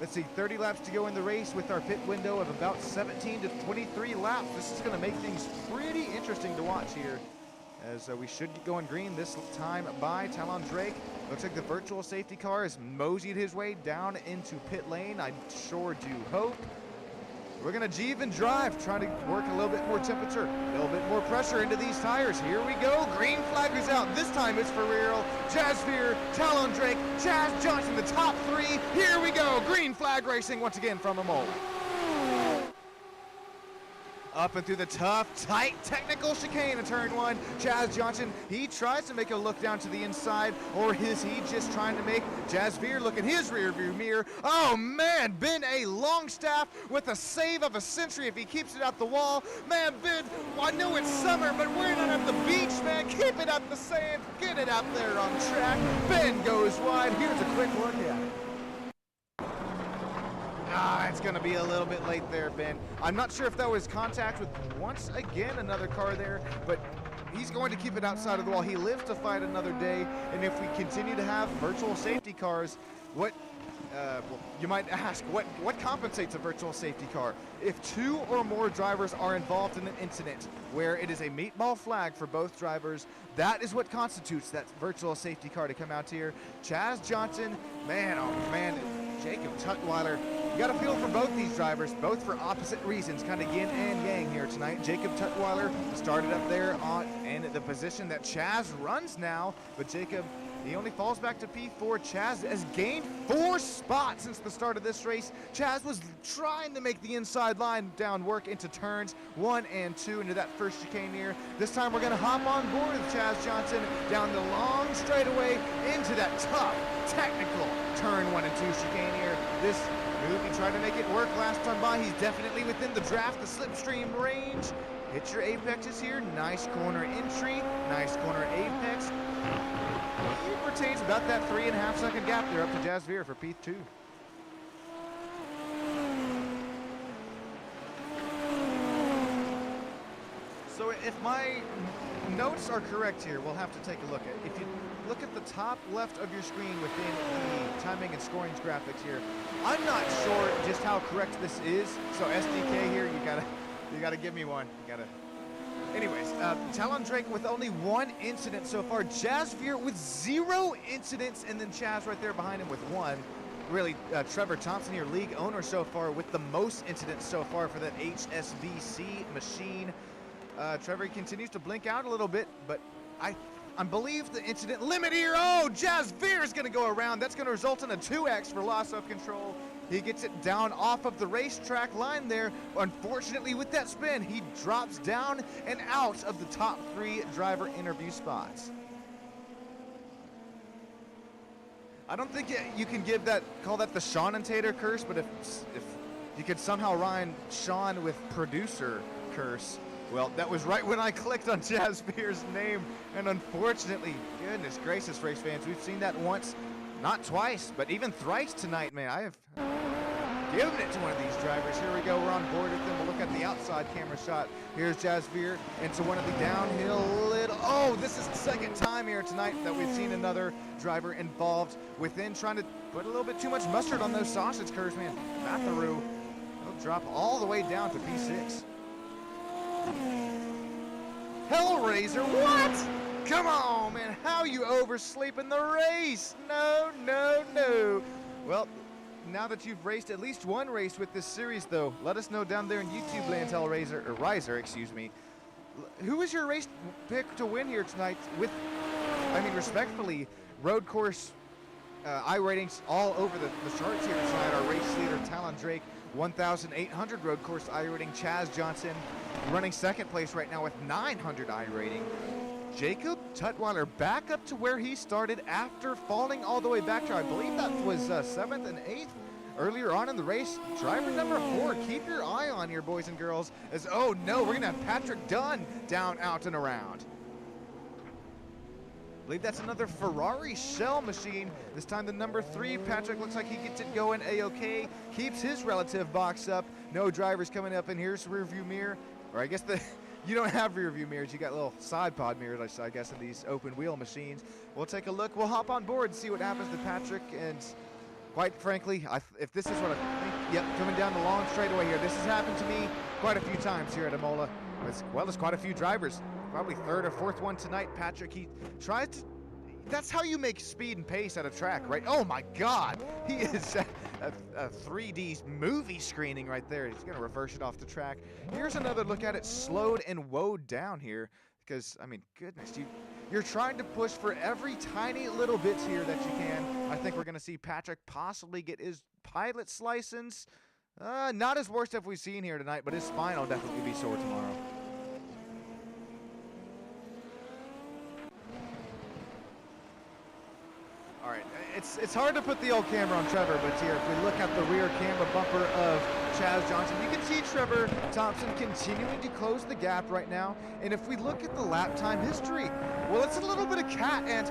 let's see, 30 laps to go in the race with our pit window of about 17 to 23 laps. This is going to make things pretty interesting to watch here, as we should get going green this time by Talon Drake. Looks like the virtual safety car has moseyed his way down into pit lane. I sure do hope. We're going to jeeve and drive, trying to work a little bit more temperature, a little bit more pressure into these tires. Here we go. Green flag is out. This time it's for real. Jazzveer, Talon Drake, Chaz Johnson, the top 3. Here we go. Green flag racing once again from Imola. Up and through the tough, tight, technical chicane in turn 1. Chaz Johnson, he tries to make a look down to the inside, or is he just trying to make Jazzveer look at his rear view mirror? Oh man, Ben a Longstaff with a save of a century if he keeps it out the wall. Man, Ben, I know it's summer, but we're not at the beach, man. Keep it up the sand, get it out there on track. Ben goes wide. Here's a quick look at it. It's going to be a little bit late there, Ben. I'm not sure if that was contact with, once again, another car there, but he's going to keep it outside of the wall. He lives to fight another day, and if we continue to have virtual safety cars, what well, you might ask, what compensates a virtual safety car? If 2 or more drivers are involved in an incident where it is a meatball flag for both drivers, that is what constitutes that virtual safety car to come out here. Chaz Johnson, man, oh man, Jacob Tutwiler. You got a feel for both these drivers, both for opposite reasons, kind of yin and yang here tonight. Jacob Tutwiler started up there in the position that Chaz runs now, but Jacob, he only falls back to P4. Chaz has gained 4 spots since the start of this race. Chaz was trying to make the inside line down work into turns 1 and 2 into that first chicane here. This time we're going to hop on board with Chaz Johnson down the long straightaway into that tough, technical turn 1 and 2 chicane here. This move, he tried to make it work last time by. He's definitely within the draft, the slipstream range. Hit your apexes here. Nice corner entry, nice corner apex. He retains about that 3.5 second gap there up to Jazz Veer for P2. So if my notes are correct here, we'll have to take a look at it. If you look at the top left of your screen within the timing and scoring graphics here, I'm not sure just how correct this is. So SDK here, you gotta give me one. Anyways, Talon Drake with only 1 incident so far. Jazz Veer with 0 incidents, and then Chaz right there behind him with 1. Really, Trevor Thompson here, league owner so far with the most incidents so far for that HSVC machine. Trevor continues to blink out a little bit, but I believe the incident limit here. Oh, Jazz Veer is going to go around. That's going to result in a 2X for loss of control. He gets it down off of the racetrack line there. Unfortunately, with that spin, he drops down and out of the top 3 driver interview spots. I don't think you can call that the Sean and Tater curse, but if you could somehow rhyme Sean with producer curse, well, that was right when I clicked on Jazz Veer's name, and unfortunately, goodness gracious, race fans, we've seen that once, not twice, but even thrice tonight, man. I have given it to one of these drivers. Here we go, we're on board with them. We'll look at the outside camera shot. Here's Jazz Veer into one of the downhill oh, this is the second time here tonight that we've seen another driver involved within trying to put a little bit too much mustard on those sausage curves, man. Matharu, he'll drop all the way down to P6. Hellraiser, what? Come on, man, how you oversleeping the race? No. Well, now that you've raced at least 1 race with this series, though, let us know down there in YouTube land, Hellraiser, or Riser, excuse me. Who was your race pick to win here tonight with, respectfully, road course iRatings all over the charts here tonight. Our race leader, Talon Drake, 1,800 road course iRating. Chaz Johnson running second place right now with 900 iRating. Jacob Tutwiler back up to where he started after falling all the way back to, I believe that was 7th and 8th earlier on in the race. Driver number 4, keep your eye on here, boys and girls, as, oh no, we're gonna have Patrick Dunn down, out, and around. I believe that's another Ferrari shell machine. This time the number 3, Patrick, looks like he gets it going A-OK, keeps his relative box up. No drivers coming up in here's rear view mirror, or I guess you don't have rear view mirrors, you got little side pod mirrors, I guess, in these open wheel machines. We'll take a look, we'll hop on board and see what happens to Patrick, and quite frankly, if this is what I think, yep, coming down the long straightaway here. This has happened to me quite a few times here at Imola, as well as quite a few drivers. Probably 3rd or 4th one tonight. Patrick, he tries to, that's how you make speed and pace at a track, right? Oh my God, he is a 3D movie screening right there. He's gonna reverse it off the track. Here's another look at it slowed and woed down here, because, goodness, you're trying to push for every tiny little bit here that you can. I think we're gonna see Patrick possibly get his pilot's license. Not as worst as we've seen here tonight, but his spine will definitely be sore tomorrow. All right, it's hard to put the old camera on Trevor, but here, if we look at the rear camera bumper of Chaz Johnson, you can see Trevor Thompson continuing to close the gap right now. And if we look at the lap time history, well, it's a little bit of cat and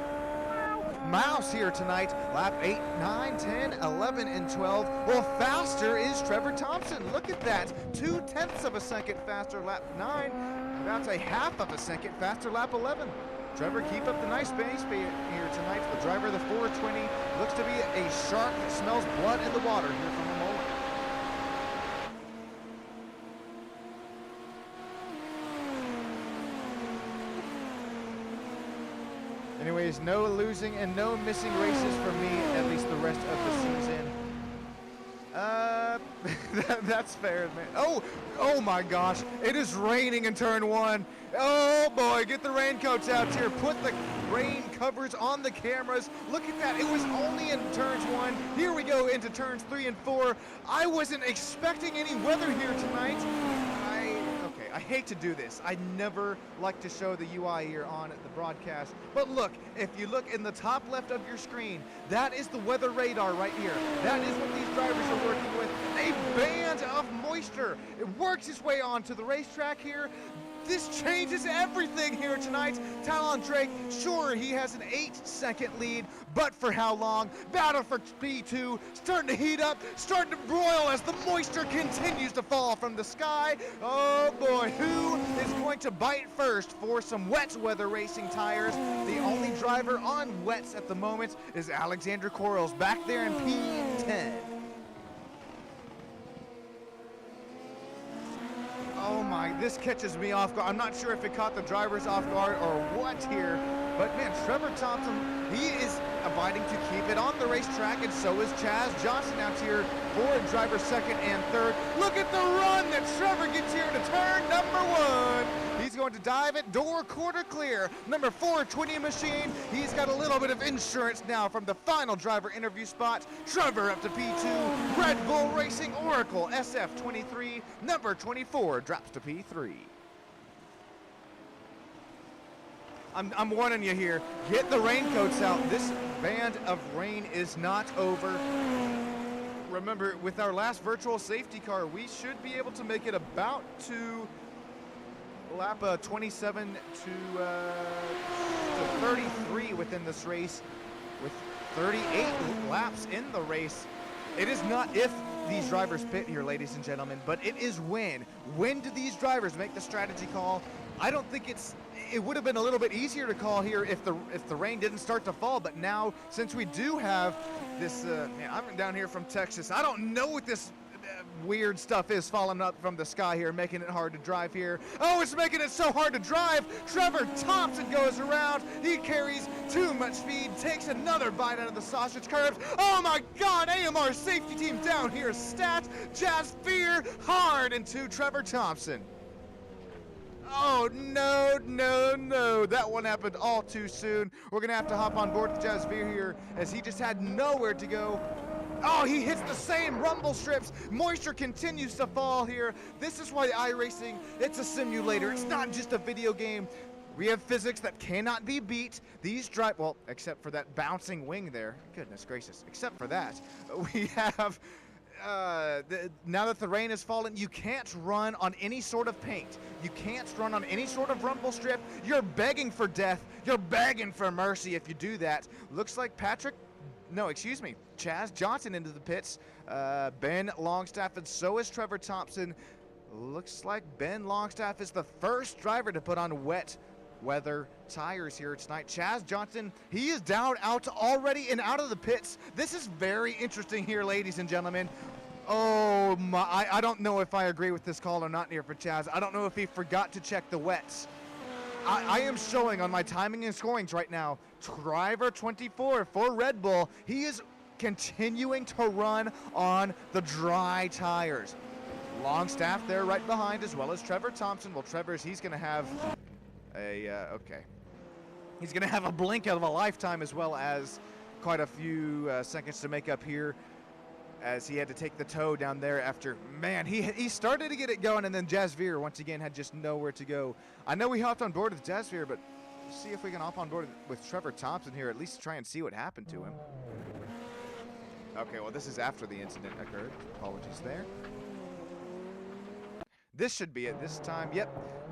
mouse here tonight. Lap 8, 9, 10, 11, and 12. Well, faster is Trevor Thompson. Look at that. 0.2 of a second faster lap 9. That's a 0.5 of a second faster lap 11. Trevor, keep up the nice pace here tonight. The driver of the 420 looks to be a shark that smells blood in the water here from Imola. Anyways, no losing and no missing races for me, at least the rest of the season. That's fair, man. Oh my gosh, it is raining in turn 1. Oh boy, get the raincoats out here. Put the rain covers on the cameras. Look at that, it was only in turns 1. Here we go into turns 3 and 4. I wasn't expecting any weather here tonight. I hate to do this. I never like to show the UI here on the broadcast. But look, if you look in the top left of your screen, that is the weather radar right here. That is what these drivers are working with. A band of moisture. It works its way onto the racetrack here. This changes everything here tonight. Talon Drake, sure, he has an 8-second lead, but for how long? Battle for P2, starting to heat up, starting to broil as the moisture continues to fall from the sky. Oh boy, who is going to bite first for some wet weather racing tires? The only driver on wets at the moment is Alexander Corals back there in P10. Oh my, this catches me off guard. I'm not sure if it caught the drivers off guard or what here, but man, Trevor Thompson, he is abiding to keep it on the racetrack, and so is Chaz Johnson out here for driver 2nd and 3rd. Look at the run that Trevor gets here to turn number 1. He's going to dive it, door quarter clear. Number 420 machine, he's got a little bit of insurance now from the final driver interview spot. Trevor up to P2, Red Bull Racing Oracle SF23, number 24 drops to P3. I'm warning you here, get the raincoats out. This band of rain is not over. Remember, with our last virtual safety car, we should be able to make it about to lap 27 to 33 within this race, with 38 laps in the race. It is not if these drivers pit here, ladies and gentlemen, but it is when. When do these drivers make the strategy call? I don't think it would have been a little bit easier to call here if the rain didn't start to fall, but now since we do have this, man, I'm down here from Texas. I don't know what this weird stuff is falling up from the sky here, making it hard to drive here. Oh, it's making it so hard to drive. Trevor Thompson goes around. He carries too much speed, takes another bite out of the sausage curves. Oh my God, AMR safety team down here. Stat, Jazz Fear, hard into Trevor Thompson. Oh, no, no, no. That one happened all too soon. We're going to have to hop on board with Jazz Fear here as he just had nowhere to go. Oh, he hits the same rumble strips. Moisture continues to fall here. This is why iRacing, it's a simulator. It's not just a video game. We have physics that cannot be beat. These well, except for that bouncing wing there. Goodness gracious. Except for that, we have... now that the rain has fallen, you can't run on any sort of paint. You can't run on any sort of rumble strip. You're begging for death. You're begging for mercy if you do that. Looks like Chaz Johnson into the pits. Ben Longstaff, and so is Trevor Thompson. Looks like Ben Longstaff is the first driver to put on wet weather tires here tonight. Chaz Johnson, he is down out already and out of the pits. This is very interesting here, ladies and gentlemen. Oh my, I don't know if I agree with this call or not here for Chaz. I don't know if he forgot to check the wets. I am showing on my timing and scorings right now, driver 24 for Red Bull, he is continuing to run on the dry tires. Longstaff there right behind, as well as Trevor Thompson. Well, he's going to have he's going to have a blink of a lifetime, as well as quite a few seconds to make up here, as he had to take the tow down there after, man, he started to get it going, and then Jazzveer once again had just nowhere to go. I know we hopped on board with Jazzveer, but let's see if we can hop on board with Trevor Thompson here, at least try and see what happened to him. Okay, well, this is after the incident occurred. Apologies there. This should be it this time. Yep,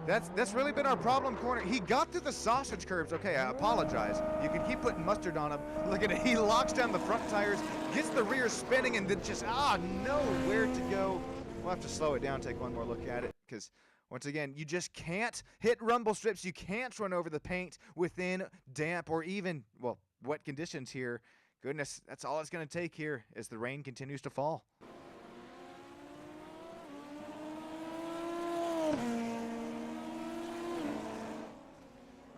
that's really been our problem corner. He got through the sausage curves. Okay, I apologize. You can keep putting mustard on him. Look at it. He locks down the front tires, gets the rear spinning, and then just, nowhere to go. We'll have to slow it down, take one more look at it, because Once again, you just can't hit rumble strips. You can't run over the paint within damp or even, well, wet conditions here. Goodness, that's all it's going to take here as the rain continues to fall.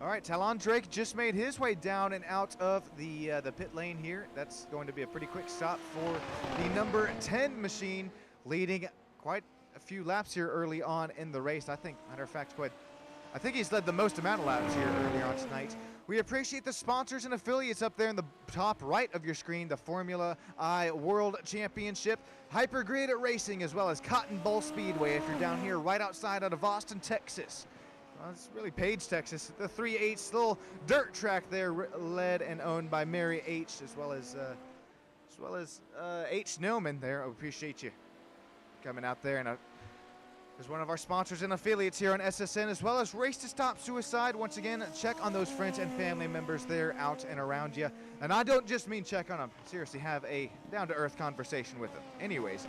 All right, Talon Drake just made his way down and out of the pit lane here. That's going to be a pretty quick stop for the number 10 machine, leading quite a few laps here early on in the race. I think, matter of fact, I think he's led the most amount of laps here earlier on tonight. We appreciate the sponsors and affiliates up there in the top right of your screen, the Formula I World Championship, HyperGrid Racing, as well as Cotton Bowl Speedway if you're down here right outside out of Austin, Texas. Well, it's really Page, Texas. The 3/8 little dirt track there, led and owned by Mary H, as well as H. Nillman there. I appreciate you coming out there, and as one of our sponsors and affiliates here on SSN, as well as Race to Stop Suicide. Once again, check on those friends and family members there out and around you. And I don't just mean check on them. Seriously, have a down-to-earth conversation with them. Anyways,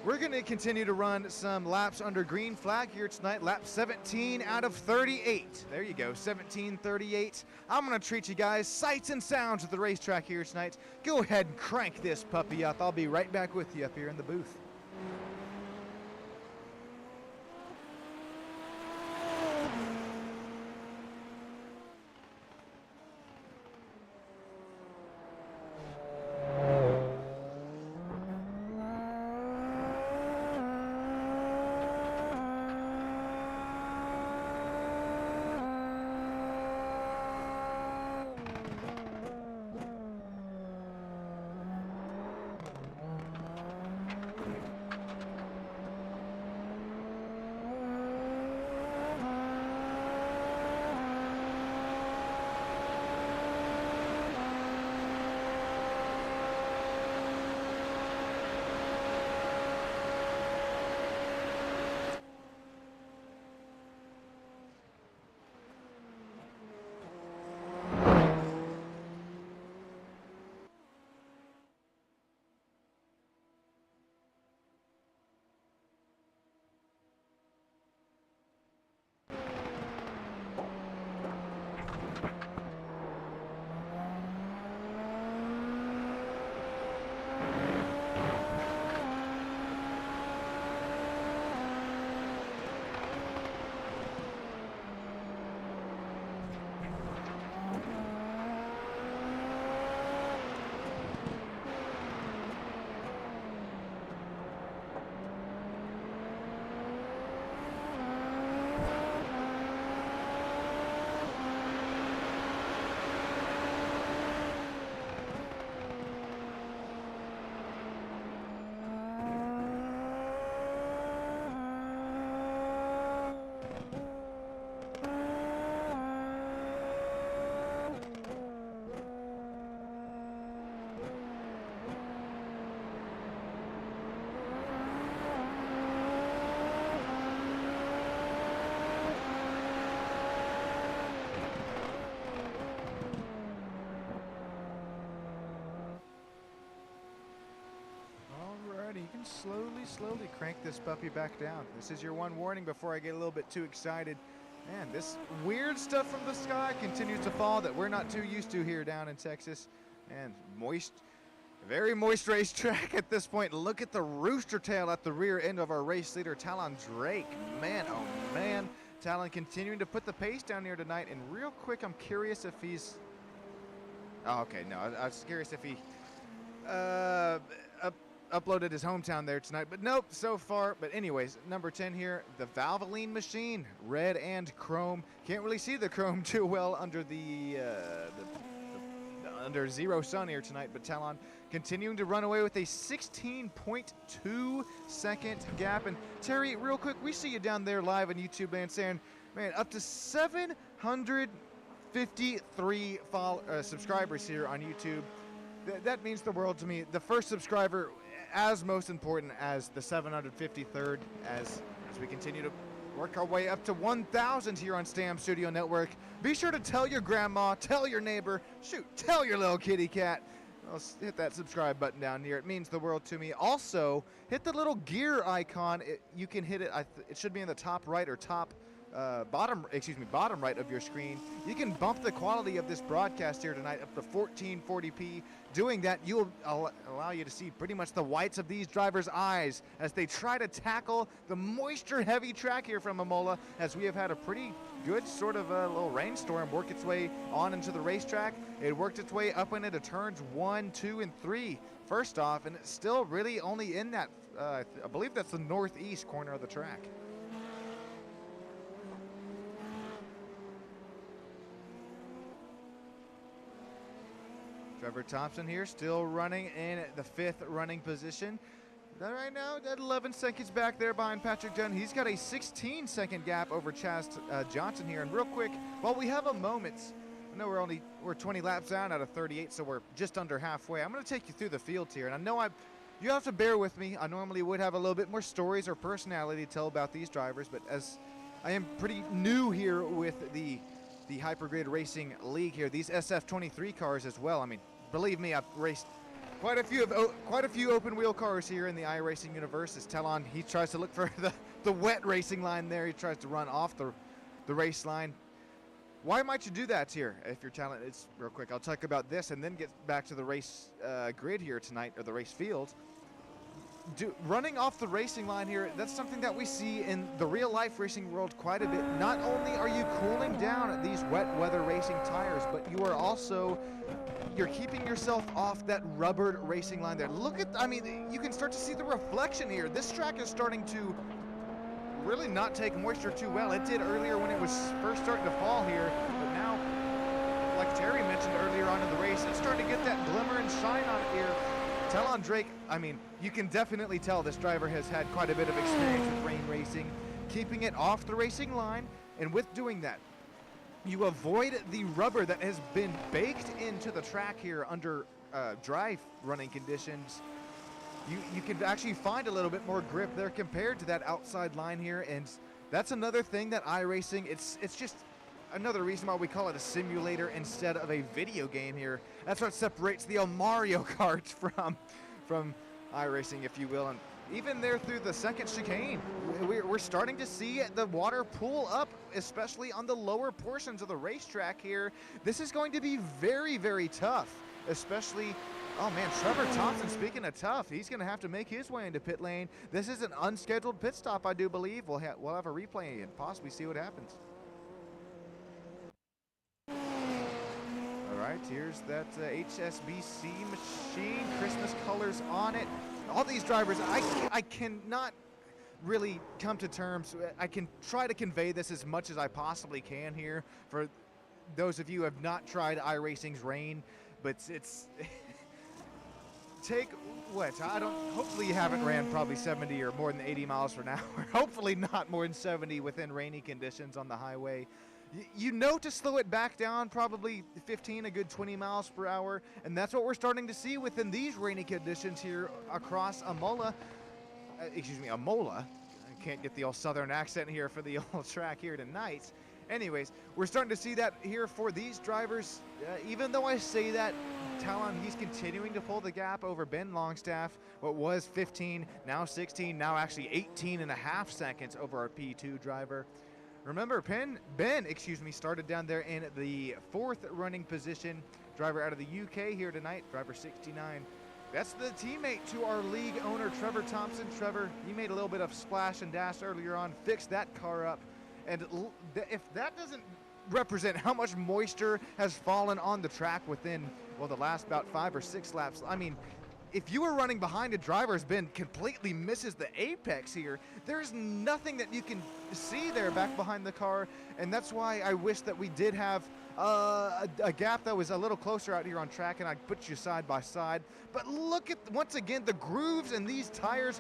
we're going to continue to run some laps under green flag here tonight. Lap 17 out of 38. There you go, 17:38. I'm going to treat you guys sights and sounds at the racetrack here tonight. Go ahead and crank this puppy up. I'll be right back with you up here in the booth. Slowly crank this puppy back down. This is your one warning before I get a little bit too excited. Man, this weird stuff from the sky continues to fall that we're not too used to here down in Texas. And moist, very moist racetrack at this point. Look at the rooster tail at the rear end of our race leader, Talon Drake. Man, oh man. Talon continuing to put the pace down here tonight. And real quick, I'm curious if he's... Oh, okay, no, I was curious if he... uploaded his hometown there tonight, but nope, so far. But anyways, number 10 here, the Valvoline machine, red and chrome. Can't really see the chrome too well under under zero sun here tonight, but Talon continuing to run away with a 16.2 second gap. And Terry, real quick, we see you down there live on YouTube, man, saying, man, up to 753 subscribers here on YouTube. That means the world to me. The first subscriber as most important as the 753rd as we continue to work our way up to 1,000 here on Stam Studio Network. Be sure to tell your grandma, tell your neighbor, shoot, tell your little kitty cat. let's hit that subscribe button down here. It means the world to me. Also, hit the little gear icon. You can hit it. It should be in the top right or bottom right of your screen. You can bump the quality of this broadcast here tonight up to 1440p. Doing that, you'll allow you to see pretty much the whites of these drivers' eyes as they try to tackle the moisture-heavy track here from Imola, as we have had a pretty good sort of a little rainstorm work its way on into the racetrack. It worked its way up into turns 1, 2, and 3 first off, and it's still really only in that, I believe that's the northeast corner of the track. Trevor Thompson here, still running in the 5th running position. Right now, at 11 seconds back there behind Patrick Dunn. He's got a 16-second gap over Chaz Johnson here. And real quick, while we have a moment, I know we're 20 laps down out of 38, so we're just under halfway. I'm going to take you through the field here, and I know you have to bear with me. I normally would have a little bit more stories or personality to tell about these drivers, but as I am pretty new here with the HyperGrid Racing League here, these SF23 cars as well. I mean, believe me, I've raced quite a few open wheel cars here in the iRacing universe. As Talon, he tries to look for the wet racing line there. He tries to run off the race line. Why might you do that here if you're Talon? It's real quick. I'll talk about this and then get back to the race grid here tonight, or the race field. Running off the racing line here, that's something that we see in the real life racing world quite a bit. Not only are you cooling down these wet weather racing tires, but you're keeping yourself off that rubbered racing line there. Look at, I mean, you can start to see the reflection here. This track is starting to really not take moisture too well. It did earlier when it was first starting to fall here, but now, like Terry mentioned earlier on in the race, it's starting to get that glimmer and shine on it here. Talon Drake, I mean, you can definitely tell this driver has had quite a bit of experience with rain racing, keeping it off the racing line, and with doing that, you avoid the rubber that has been baked into the track here under dry running conditions. You can actually find a little bit more grip there compared to that outside line here, and that's another thing that iRacing, it's just another reason why we call it a simulator instead of a video game here. That's what separates the Mario Kart from iRacing, if you will. And even there through the second chicane, we're starting to see the water pool up, especially on the lower portions of the racetrack here. This is going to be very, very tough, especially, oh man, Trevor Thompson, speaking of tough, he's going to have to make his way into pit lane. This is an unscheduled pit stop, I do believe. We'll have a replay and possibly see what happens. All right, here's that HSBC machine, Christmas colors on it. All these drivers, I cannot really come to terms. I can try to convey this as much as I possibly can here for those of you who have not tried iRacing's rain, but it's take what? Hopefully you haven't ran probably 70 or more than 80 miles per hour. Hopefully not more than 70 within rainy conditions on the highway. You know to slow it back down, probably 15, a good 20 miles per hour, and that's what we're starting to see within these rainy conditions here across Imola. Imola. I can't get the old southern accent here for the old track here tonight. Anyways, we're starting to see that here for these drivers. Even though I say that, Talon, he's continuing to pull the gap over Ben Longstaff. What was 15, now 16, now actually 18 and a half seconds over our P2 driver. Remember, Ben started down there in the 4th running position. Driver out of the UK here tonight, driver 69. That's the teammate to our league owner, Trevor Thompson. Trevor, he made a little bit of splash and dash earlier on, fixed that car up. And if that doesn't represent how much moisture has fallen on the track within, well, the last about 5 or 6 laps, I mean, if you were running behind a driver who's been completely misses the apex here, there's nothing that you can see there back behind the car, and that's why I wish that we did have a gap that was a little closer out here on track, and I'd put you side by side. But look at, once again, the grooves in these tires,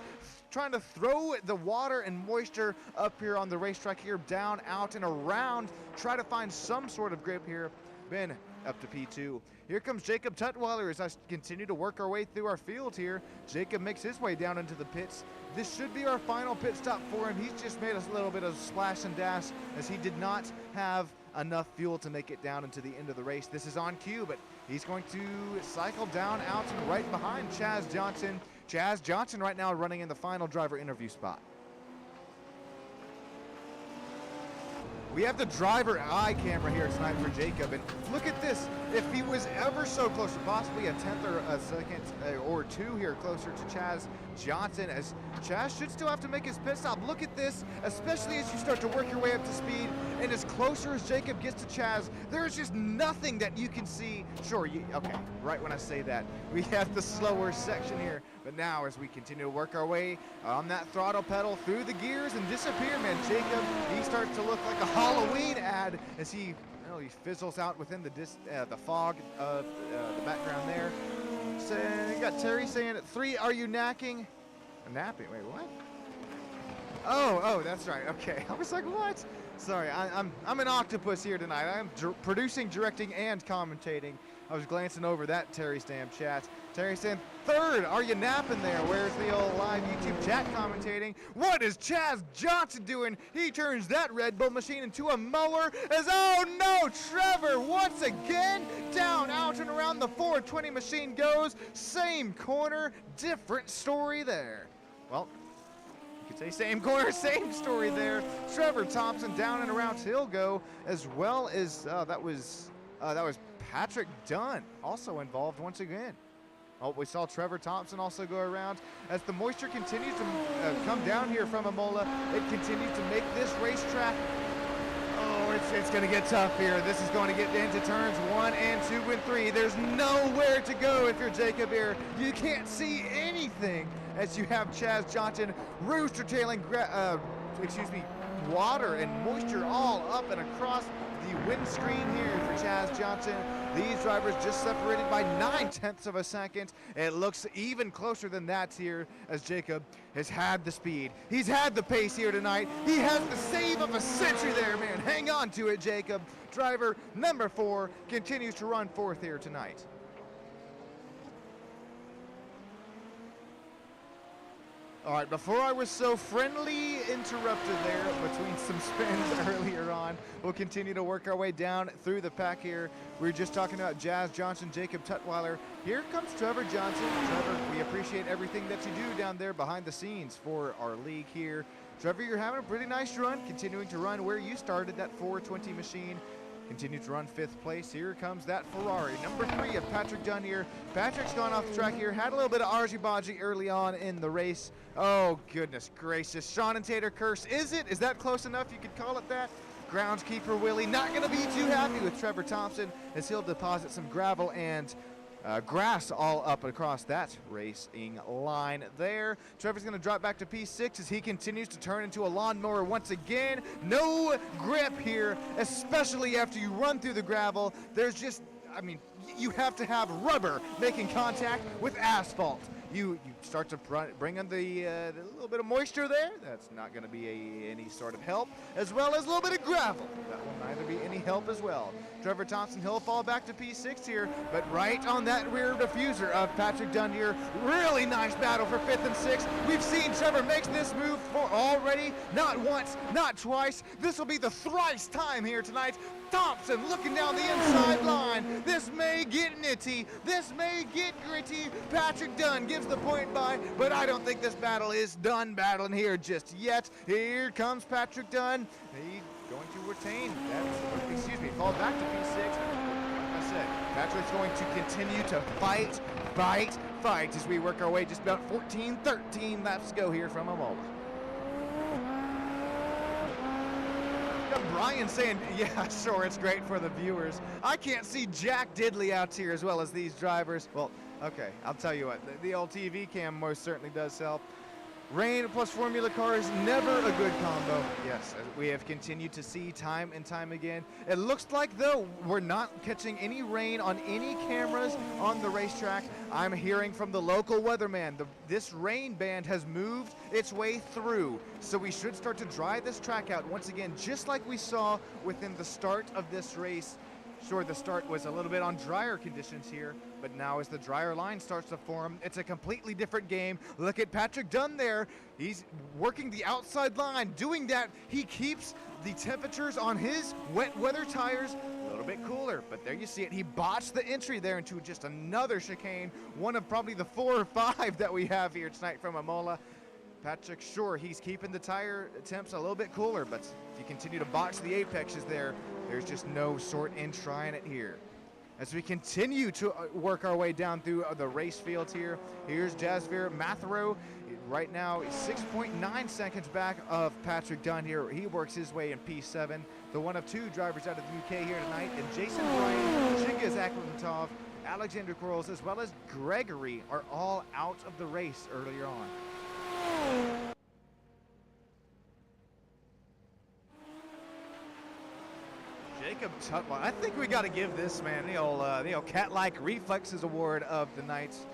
trying to throw the water and moisture up here on the racetrack here, down, out, and around, try to find some sort of grip here. Ben up to P2. Here comes Jacob Tutwiler as I continue to work our way through our field here. Jacob makes his way down into the pits. This should be our final pit stop for him. He's just made a little bit of splash and dash as he did not have enough fuel to make it down into the end of the race. This is on cue, but he's going to cycle down out and right behind Chaz Johnson. Chaz Johnson right now running in the final driver interview spot. We have the driver eye camera here tonight for Jacob, and look at this. If he was ever so close, possibly a tenth or a second or two here closer to Chaz Johnson, as Chaz should still have to make his pit stop. Look at this, especially as you start to work your way up to speed, and as closer as Jacob gets to Chaz, there's just nothing that you can see. Sure, okay, right when I say that, we have the slower section here, but now as we continue to work our way on that throttle pedal through the gears and disappear, man, Jacob, he starts to look like a Halloween ad as he fizzles out within the fog of the background there. So you got Terry saying at 3, are you napping? Napping, wait, what? Oh, that's right, okay. I was like, what? Sorry, I'm an octopus here tonight. I'm producing, directing, and commentating. I was glancing over that Terry's damn chat. Terry saying, 3rd, are you napping there? Where's the old live YouTube chat commentating? What is Chaz Johnson doing? He turns that Red Bull machine into a mower as, oh no, Trevor, once again, down, out, and around the 420 machine goes. Same corner, different story there. Well, you could say same corner, same story there. Trevor Thompson down and around he'll go, as well as that was Patrick Dunn also involved once again. Oh, we saw Trevor Thompson also go around. As the moisture continues to come down here from Imola, it continues to make this racetrack, oh, it's going to get tough here. This is going to get into turns 1 and 2 and 3. There's nowhere to go if you're Jacob here. You can't see anything as you have Chaz Johnson rooster tailing, water and moisture all up and across the windscreen here for Chaz Johnson. These drivers just separated by 9/10 of a second. It looks even closer than that here as Jacob has had the speed. He's had the pace here tonight. He has the save of a century there, man. Hang on to it, Jacob. Driver number 4 continues to run 4th here tonight. All right, before I was so friendly interrupted there between some spins earlier on, we'll continue to work our way down through the pack here. We were just talking about Chaz Johnson, Jacob Tutwiler. Here comes Trevor Johnson. Trevor, we appreciate everything that you do down there behind the scenes for our league here. Trevor, you're having a pretty nice run, continuing to run where you started, that 420 machine. Continue to run 5th place. Here comes that Ferrari. Number 3 of Patrick Dunn here. Patrick's gone off the track here. Had a little bit of argy-bargy early on in the race. Oh, goodness gracious. Sean and Tater curse. Is it? Is that close enough? You could call it that? Groundskeeper Willie not going to be too happy with Trevor Thompson as he'll deposit some gravel and grass all up across that racing line there. Trevor's going to drop back to P6 as he continues to turn into a lawnmower once again. No grip here, especially after you run through the gravel. There's just, I mean, you have to have rubber making contact with asphalt. You start to bring in the little bit of moisture there. That's not going to be any sort of help, as well as a little bit of gravel. That will neither be any help as well. Trevor Thompson, he'll fall back to P6 here, but right on that rear diffuser of Patrick Dunn here. Really nice battle for 5th and 6th. We've seen Trevor makes this move for already, not once, not twice. This will be the thrice time here tonight. Thompson looking down the inside line. This may get nitty. This may get gritty. Patrick Dunn gives the point by, but I don't think this battle is done battling here just yet. Here comes Patrick Dunn. He's going to retain that, fall back to P6. Like I said, Patrick's going to continue to fight as we work our way just about 13 laps to go here from Imola. Brian saying, yeah, sure, it's great for the viewers. I can't see Jack Diddley out here as well as these drivers. Well, okay, I'll tell you what, the old TV cam most certainly does help. Rain plus Formula cars, never a good combo. Yes, as we have continued to see time and time again. It looks like, though, we're not catching any rain on any cameras on the racetrack. I'm hearing from the local weatherman, this rain band has moved its way through. So we should start to dry this track out once again, just like we saw within the start of this race. Sure, the start was a little bit on drier conditions here, But now as the drier line starts to form, it's a completely different game. Look at Patrick Dunn there. He's working the outside line. Doing that, he keeps the temperatures on his wet weather tires a little bit cooler. But there you see it. He botched the entry there into just another chicane, one of probably the 4 or 5 that we have here tonight from Imola. Patrick, sure, he's keeping the tire temps a little bit cooler, but if you continue to botch the apexes there, there's just no sort in trying it here. As we continue to work our way down through the race fields here, here's Jasvir Mathero. Right now, 6.9 seconds back of Patrick Dunn here. He works his way in P7. The one of 2 drivers out of the UK here tonight, and Jason Bryan, Chingiz Akhmetov, Alexander Quarles, as well as Gregory are all out of the race earlier on. Jacob Tutwiler, I think we got to give this man the old cat-like reflexes award of the night's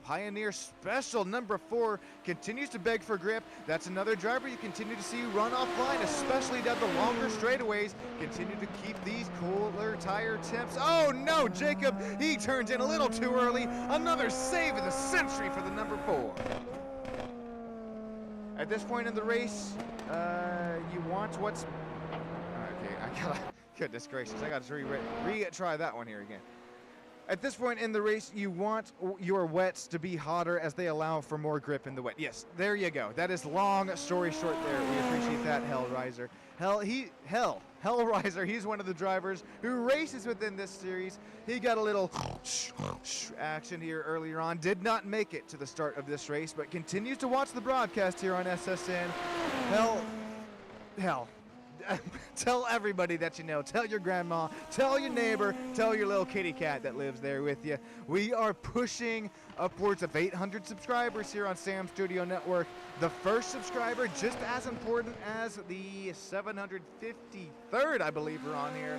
Pioneer Special. Number 4 continues to beg for grip. That's another driver you continue to see run offline, especially down the longer straightaways. Continue to keep these cooler tire temps. Oh no, Jacob, he turns in a little too early. Another save of the century for the number 4. At this point in the race, you want what's... Okay, I gotta... Goodness gracious, I gotta retry that one here again. At this point in the race, you want your wets to be hotter as they allow for more grip in the wet. Yes, there you go. That is long story short there. We appreciate that, Hellraiser. Hellraiser, he's one of the drivers who races within this series. He got a little action here earlier on. Did not make it to the start of this race, but continues to watch the broadcast here on SSN. Hell. Tell everybody that you know. Tell your grandma, tell your neighbor, tell your little kitty cat that lives there with you. We are pushing upwards of 800 subscribers here on Sam Studio Network. The first subscriber, just as important as the 753rd, I believe we're on here.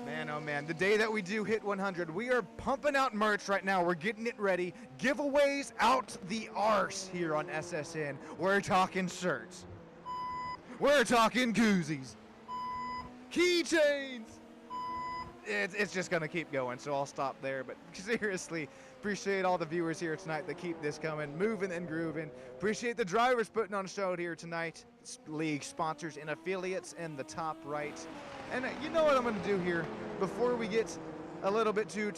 Man, oh man, the day that we do hit 100, we are pumping out merch right now. We're getting it ready. Giveaways out the arse here on SSN. We're talking shirts. We're talking koozies, keychains. It's just gonna keep going, so I'll stop there. But seriously, appreciate all the viewers here tonight that keep this coming, moving and grooving. Appreciate the drivers putting on a show here tonight. League sponsors and affiliates in the top right. And you know what I'm gonna do here before we get a little bit too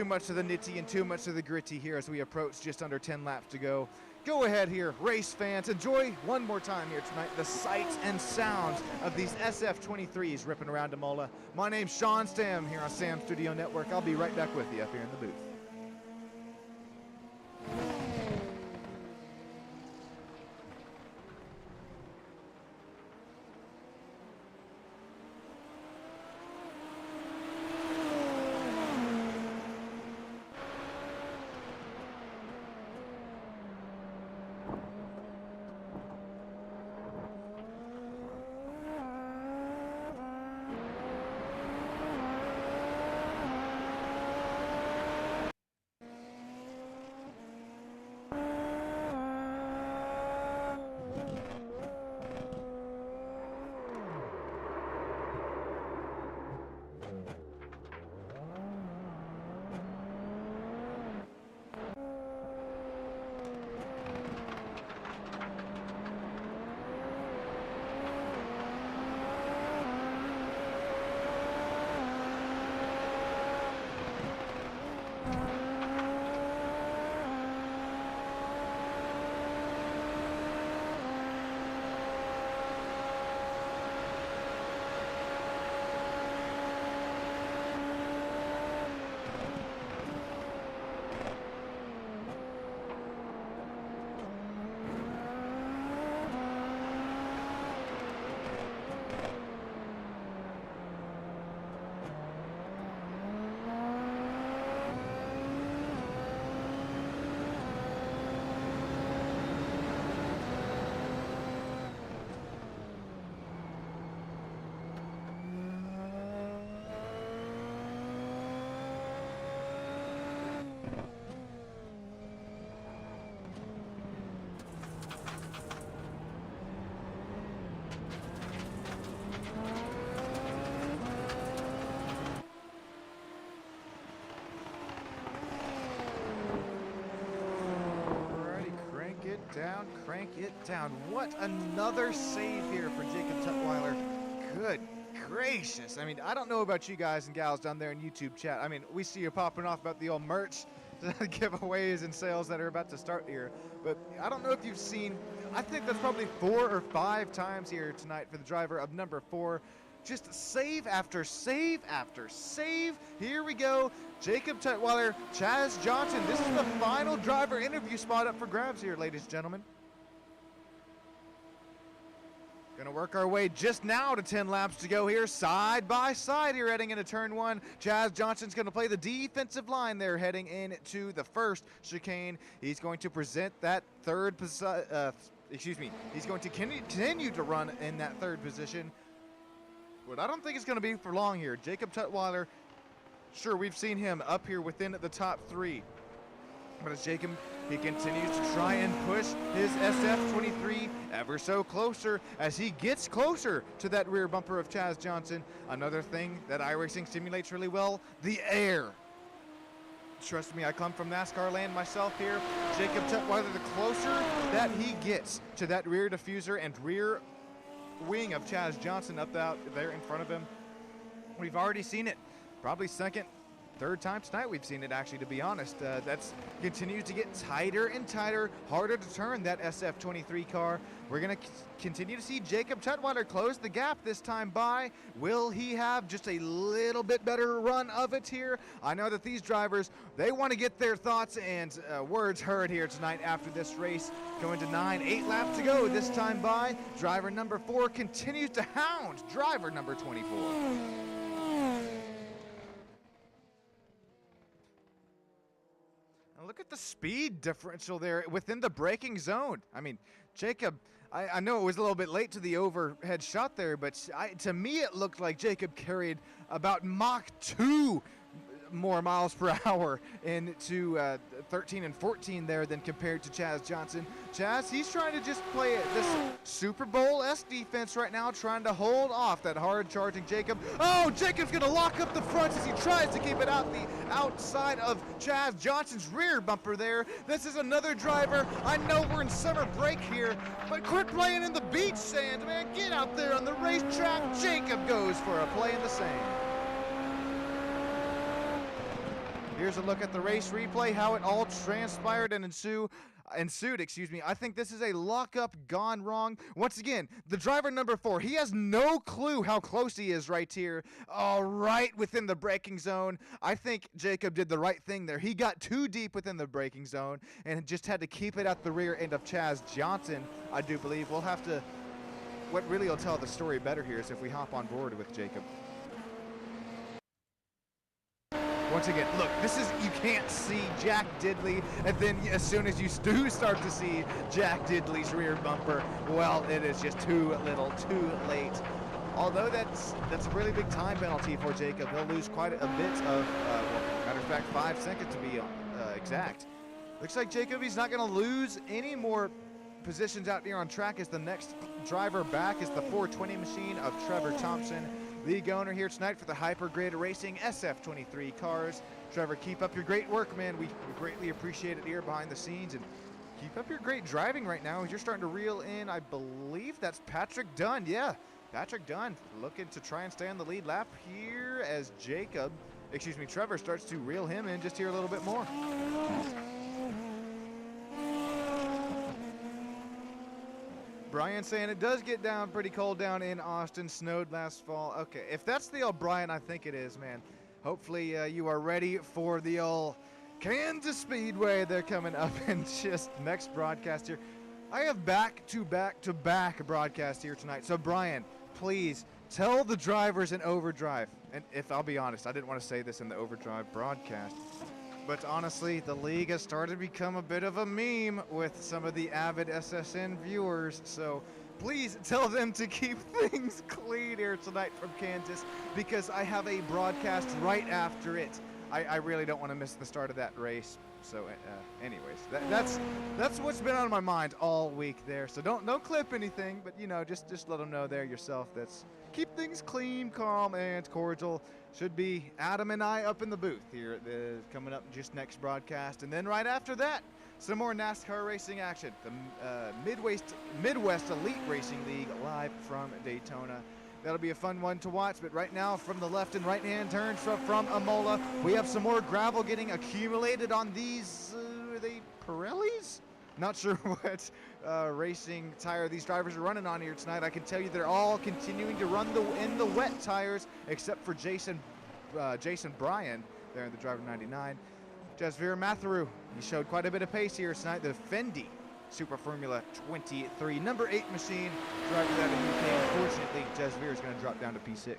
much to the nitty and too much to the gritty here as we approach just under 10 laps to go. Go ahead here, race fans, enjoy one more time here tonight the sights and sounds of these SF23s ripping around Imola. My name's Sean Stam here on Sam Studio Network. I'll be right back with you up here in the booth. around, crank it down. What another save here for Jacob Tutwiler. Good gracious. I mean, I don't know about you guys and gals down there in YouTube chat. I mean, we see you popping off about the old merch giveaways and sales that are about to start here. But I don't know if you've seen, I think that's probably 4 or 5 times here tonight for the driver of number 4. Just save after save after save. Here we go. Jacob Tutwiler, Chaz Johnson. This is the final driver interview spot up for grabs here, ladies and gentlemen. Gonna work our way just now to 10 laps to go here, side by side here heading into turn 1. Chaz Johnson's gonna play the defensive line there heading into the first chicane. He's going to present that third position, he's going to continue to run in that third position. But I don't think it's gonna be for long here. Jacob Tutwiler, sure, we've seen him up here within the top 3. But as Jacob, he continues to try and push his SF23 ever so closer as he gets closer to that rear bumper of Chaz Johnson. Another thing that iRacing simulates really well, the air. Trust me, I come from NASCAR land myself here. Jacob Tutwiler, the closer that he gets to that rear diffuser and rear wing of Chaz Johnson up out there in front of him, we've already seen it. Probably second, third time tonight we've seen it, actually, to be honest. That's continues to get tighter and tighter, harder to turn that SF23 car. We're going to continue to see Jacob Tutwiler close the gap this time by. Will he have just a little bit better run of it here? I know that these drivers, they want to get their thoughts and words heard here tonight after this race. Going to 8 laps to go this time by. Driver number 4 continues to hound driver number 24. Look at the speed differential there within the braking zone. I mean, Jacob, I know it was a little bit late to the overhead shot there, but to me it looked like Jacob carried about Mach 2 more miles per hour into 13 and 14 there than compared to Chaz Johnson. Chaz, he's trying to just play this Super Bowl-esque defense right now, trying to hold off that hard-charging Jacob. Oh, Jacob's going to lock up the front as he tries to keep it out the outside of Chaz Johnson's rear bumper there. This is another driver. I know we're in summer break here, but quit playing in the beach sand, man. Get out there on the racetrack. Jacob goes for a play in the sand. Here's a look at the race replay, how it all transpired and ensued. I think this is a lockup gone wrong. Once again, the driver number 4, he has no clue how close he is right here. All right within the braking zone. I think Jacob did the right thing there. He got too deep within the braking zone and just had to keep it at the rear end of Chaz Johnson, I do believe. We'll have to, what really will tell the story better here is if we hop on board with Jacob. Once again, look, this is, you can't see Jack Diddley, and then as soon as you do start to see Jack Diddley's rear bumper, well, it is just too little, too late. Although that's a really big time penalty for Jacob. He'll lose quite a bit of, matter of fact, 5 seconds to be exact. Looks like Jacob, he's not going to lose any more positions out here on track as the next driver back is the 420 machine of Trevor Thompson. League owner here tonight for the HyperGrid Racing SF23 cars. Trevor, keep up your great work, man. We greatly appreciate it here behind the scenes, and keep up your great driving right now as you're starting to reel in, I believe that's Patrick Dunn. Yeah, Patrick Dunn looking to try and stay on the lead lap here as Trevor starts to reel him in just here a little bit more. Brian saying it does get down pretty cold down in Austin, snowed last fall. Okay, if that's the old Brian, I think it is, man. Hopefully you are ready for the old Kansas Speedway. They're coming up in just next broadcast here. I have back-to-back broadcast here tonight. So Brian, please tell the drivers in overdrive. And if I'll be honest, I didn't want to say this in the overdrive broadcast, but honestly, the league has started to become a bit of a meme with some of the avid SSN viewers. So please tell them to keep things clean here tonight from Kansas, because I have a broadcast right after it. I really don't want to miss the start of that race. So anyways, that's what's been on my mind all week there. So don't clip anything, but you know, just let them know there yourself. That's keep things clean, calm, and cordial. Should be Adam and I up in the booth here coming up just next broadcast. And then right after that, some more NASCAR racing action. The Midwest Elite Racing League live from Daytona. That'll be a fun one to watch, but right now from the left and right-hand turns from Imola, we have some more gravel getting accumulated on these, are they Pirellis? Not sure what racing tire these drivers are running on here tonight. I can tell you they're all continuing to run in the wet tires, except for Jason Bryan there in the driver 99. Jasvir Matheru, he showed quite a bit of pace here tonight. The Fendi Super Formula 23, number 8 machine, driver out of UK. Unfortunately, Jasvir is going to drop down to P6.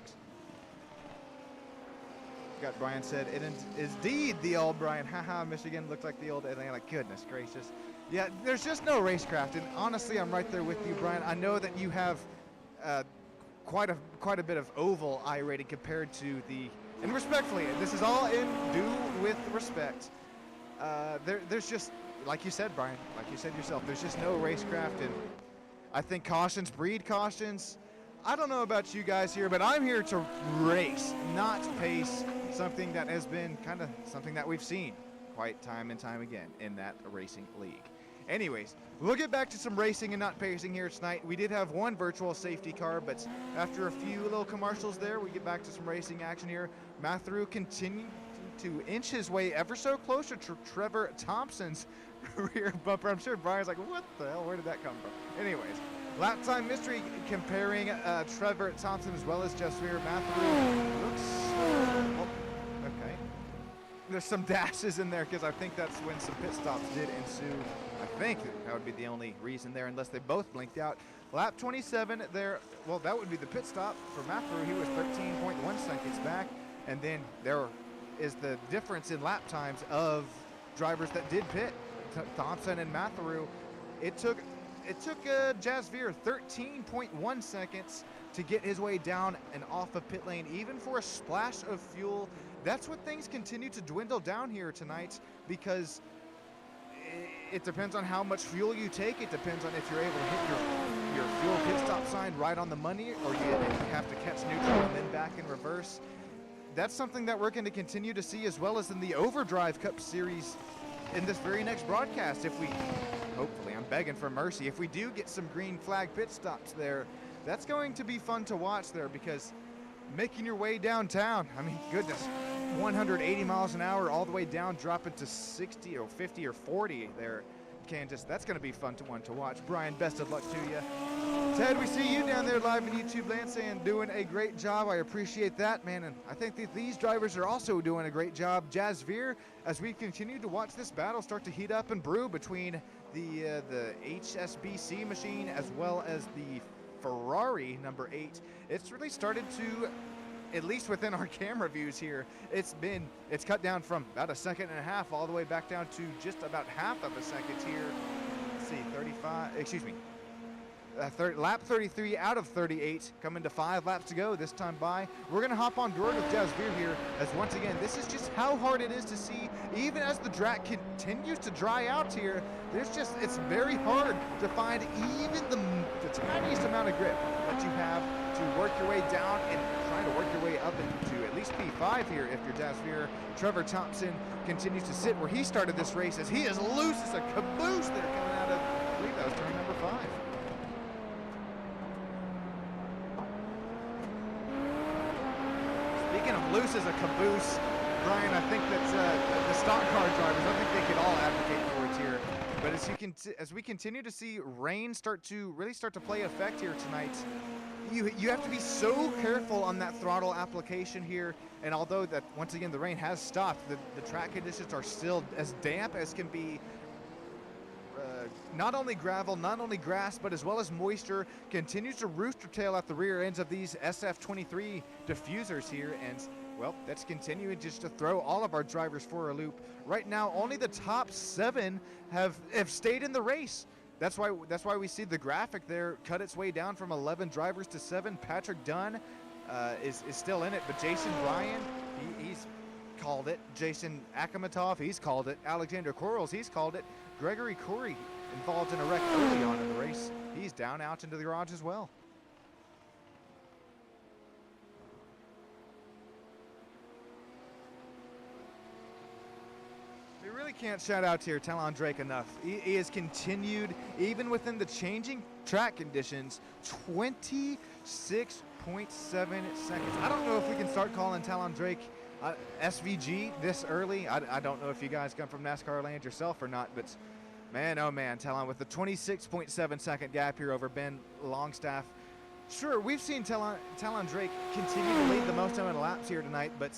Got Brian said, it is indeed the old Brian. Haha, Michigan looks like the old Atlanta. Goodness gracious. Yeah, there's just no racecraft, and honestly, I'm right there with you, Brian. I know that you have quite a bit of oval iRating compared to the, and respectfully, this is all in due with respect. There's just, like you said, Brian, like you said yourself, there's just no racecraft, and I think cautions breed cautions. I don't know about you guys here, but I'm here to race, not pace, something that has been kind of something that we've seen quite time and time again in that racing league. Anyways, we'll get back to some racing and not pacing here tonight. We did have one virtual safety car, but after a few little commercials there, we get back to some racing action here. Matheru continued to inch his way ever so closer to Trevor Thompson's rear bumper. I'm sure Brian's like, what the hell, where did that come from? Anyways, lap time mystery comparing Trevor Thompson as well as Jasvir Matheru. Looks, oh, okay. There's some dashes in there because I think that's when some pit stops did ensue. I think that would be the only reason there, unless they both blinked out. Lap 27 there, well, that would be the pit stop for Matheru. He was 13.1 seconds back, and then there is the difference in lap times of drivers that did pit, Thompson and Matheru. It took Jasvir 13.1 seconds to get his way down and off of pit lane, even for a splash of fuel. That's what things continue to dwindle down here tonight, because it depends on how much fuel you take. It depends on if you're able to hit your fuel pit stop sign right on the money, or you have to catch neutral and then back in reverse. That's something that we're going to continue to see, as well as in the Overdrive Cup Series in this very next broadcast. If we, hopefully, I'm begging for mercy, if we do get some green flag pit stops there, that's going to be fun to watch there, because making your way downtown, I mean, goodness, 180 miles an hour all the way down, dropping to 60 or 50 or 40 there, Kansas. That's going to be fun to watch. Brian, best of luck to you. Ted, we see you down there live in YouTube land saying doing a great job. I appreciate that, man, and I think that these drivers are also doing a great job. Jasvir, as we continue to watch this battle start to heat up and brew between the HSBC machine as well as the Ferrari number 8, it's really started to, at least within our camera views here, it's cut down from about 1.5 seconds all the way back down to just about half of a second here. Let's see, 35, excuse me, lap 33 out of 38, coming to 5 laps to go this time by. We're going to hop on board with Jasvir here, as once again, this is just how hard it is to see, even as the track continues to dry out here. It's very hard to find even the tiniest amount of grip that you have to work your way down and trying to work your way up into at least P5 here if you're Jasvir. Trevor Thompson continues to sit where he started this race, as he is loose as a caboose there coming out of, I believe that was turn number 5. Speaking of loose as a caboose, Brian, I think that the stock car drivers, I think they could all advocate for it here. But as we continue to see rain start to play effect here tonight, you have to be so careful on that throttle application here. And although that, once again, the rain has stopped, the track conditions are still as damp as can be. Not only gravel, not only grass, but as well as moisture continues to rooster tail at the rear ends of these SF23 diffusers here. And, well, that's continuing just to throw all of our drivers for a loop. Right now, only the top 7 have stayed in the race. That's why we see the graphic there cut its way down from 11 drivers to 7. Patrick Dunn is still in it, but Jason Bryan, he's called it. Jason Akamatov, he's called it. Alexander Corals, he's called it. Gregory Corey involved in a wreck early on in the race. He's down out into the garage as well. Be really really can't shout out here Talon Drake enough. He has continued, even within the changing track conditions, 26.7 seconds. I don't know if we can start calling Talon Drake SVG this early. I don't know if you guys come from NASCAR land yourself or not, but man, oh man, Talon with the 26.7 second gap here over Ben Longstaff. Sure, we've seen Talon Drake continue to lead the most amount of laps here tonight, but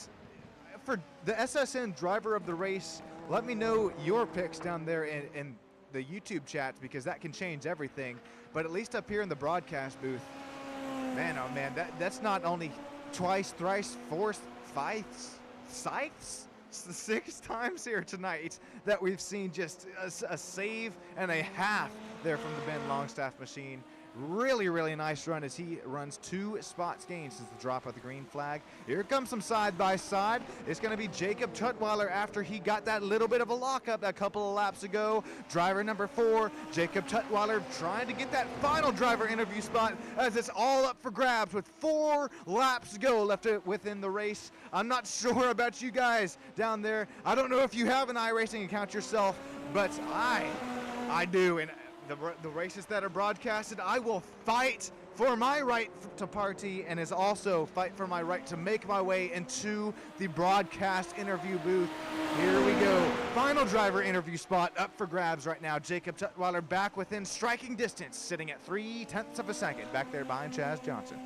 for the SSN driver of the race, let me know your picks down there in the YouTube chat, because that can change everything. But at least up here in the broadcast booth, man, oh man, that's not only twice, thrice, fourth, fifth, sixth, 6 times here tonight that we've seen just a save and a half there from the Ben Longstaff machine. Really, really nice run as he runs 2 spots gained since the drop of the green flag. Here comes some side-by-side. It's going to be Jacob Tutwiler after he got that little bit of a lockup a couple of laps ago. Driver number 4, Jacob Tutwiler, trying to get that final driver interview spot as it's all up for grabs with 4 laps to go left within the race. I'm not sure about you guys down there. I don't know if you have an iRacing account yourself, but I do. And the races that are broadcasted, I will fight for my right to party, and is also fight for my right to make my way into the broadcast interview booth. Here we go. Final driver interview spot up for grabs right now. Jacob Tutwiler back within striking distance, sitting at 0.3 of a second back there behind Chaz Johnson.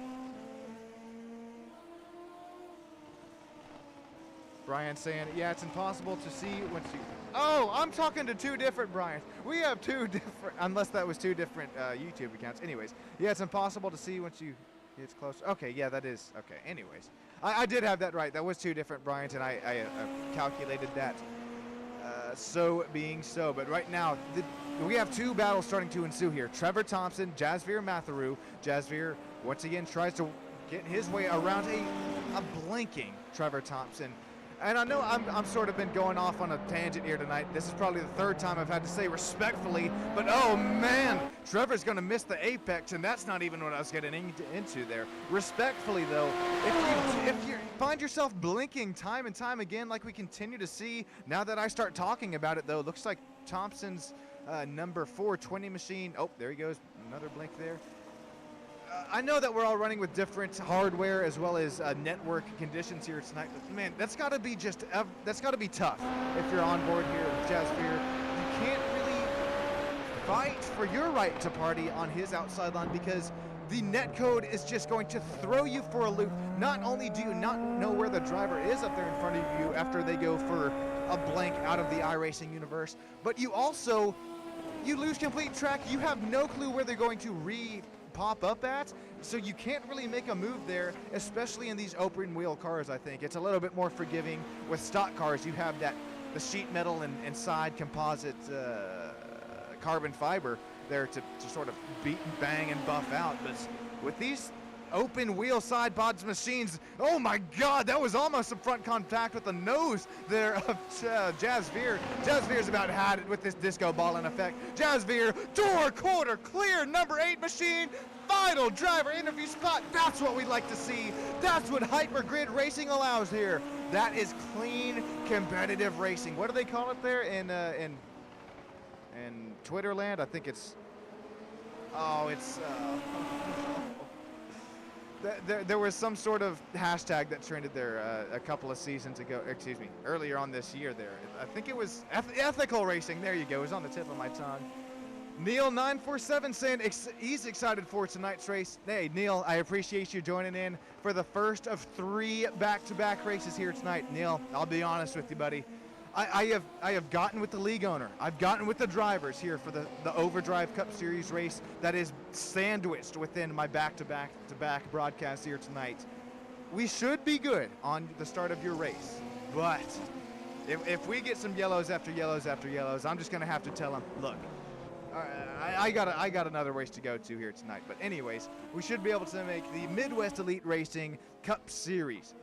Brian saying, yeah, it's impossible to see once you... Oh, I'm talking to 2 different Brians. We have 2 different, unless that was 2 different YouTube accounts. Anyways, yeah, it's impossible to see once you get close. Okay, yeah, that is, okay. Anyways, I did have that right. That was 2 different Brians, and I calculated that. So being so, but right now, we have 2 battles starting to ensue here. Trevor Thompson, Jasvir Matheru. Jasvir, once again, tries to get his way around a blinking Trevor Thompson. And I know I'm sort of been going off on a tangent here tonight. This is probably the 3rd time I've had to say respectfully, but oh man, Trevor's going to miss the apex, and that's not even what I was getting into there. Respectfully though, if you find yourself blinking time and time again like we continue to see, now that I start talking about it though, looks like Thompson's number 420 machine, oh, there he goes, another blink there. I know that we're all running with different hardware as well as network conditions here tonight, but man, that's got to be that's got to be tough if you're on board here with Jasvir. You can't really fight for your right to party on his outside line because the net code is just going to throw you for a loop. Not only do you not know where the driver is up there in front of you after they go for a blank out of the iRacing universe, but you lose complete track. You have no clue where they're going to pop up at, so you can't really make a move there, especially in these open wheel cars. I think it's a little bit more forgiving. With stock cars, you have the sheet metal and side composite carbon fiber there to sort of beat and bang and buff out, but with these open wheel side pods machines, oh my god, that was almost some front contact with the nose there of Jasvir. Jasvir's about had it with this disco ball in effect. Jasvir, door quarter clear, number 8 machine, final driver interview spot. That's what we'd like to see. That's what HyperGrid racing allows here. That is clean competitive racing. What do they call it there in Twitter land? I think it's there was some sort of hashtag that trended there a couple of seasons ago, excuse me, earlier on this year there. I think it was ethical racing. There you go. It was on the tip of my tongue. Neil947 saying he's excited for tonight's race. Hey, Neil, I appreciate you joining in for the first of 3 back-to-back races here tonight. Neil, I'll be honest with you, buddy. I have gotten with the league owner. I've gotten with the drivers here for the Overdrive Cup Series race that is sandwiched within my back-to-back broadcast here tonight. We should be good on the start of your race, but if we get some yellows after yellows after yellows, I'm just going to have to tell them, look, I got another race to go to here tonight. But anyways, we should be able to make the Midwest Elite Racing Cup Series,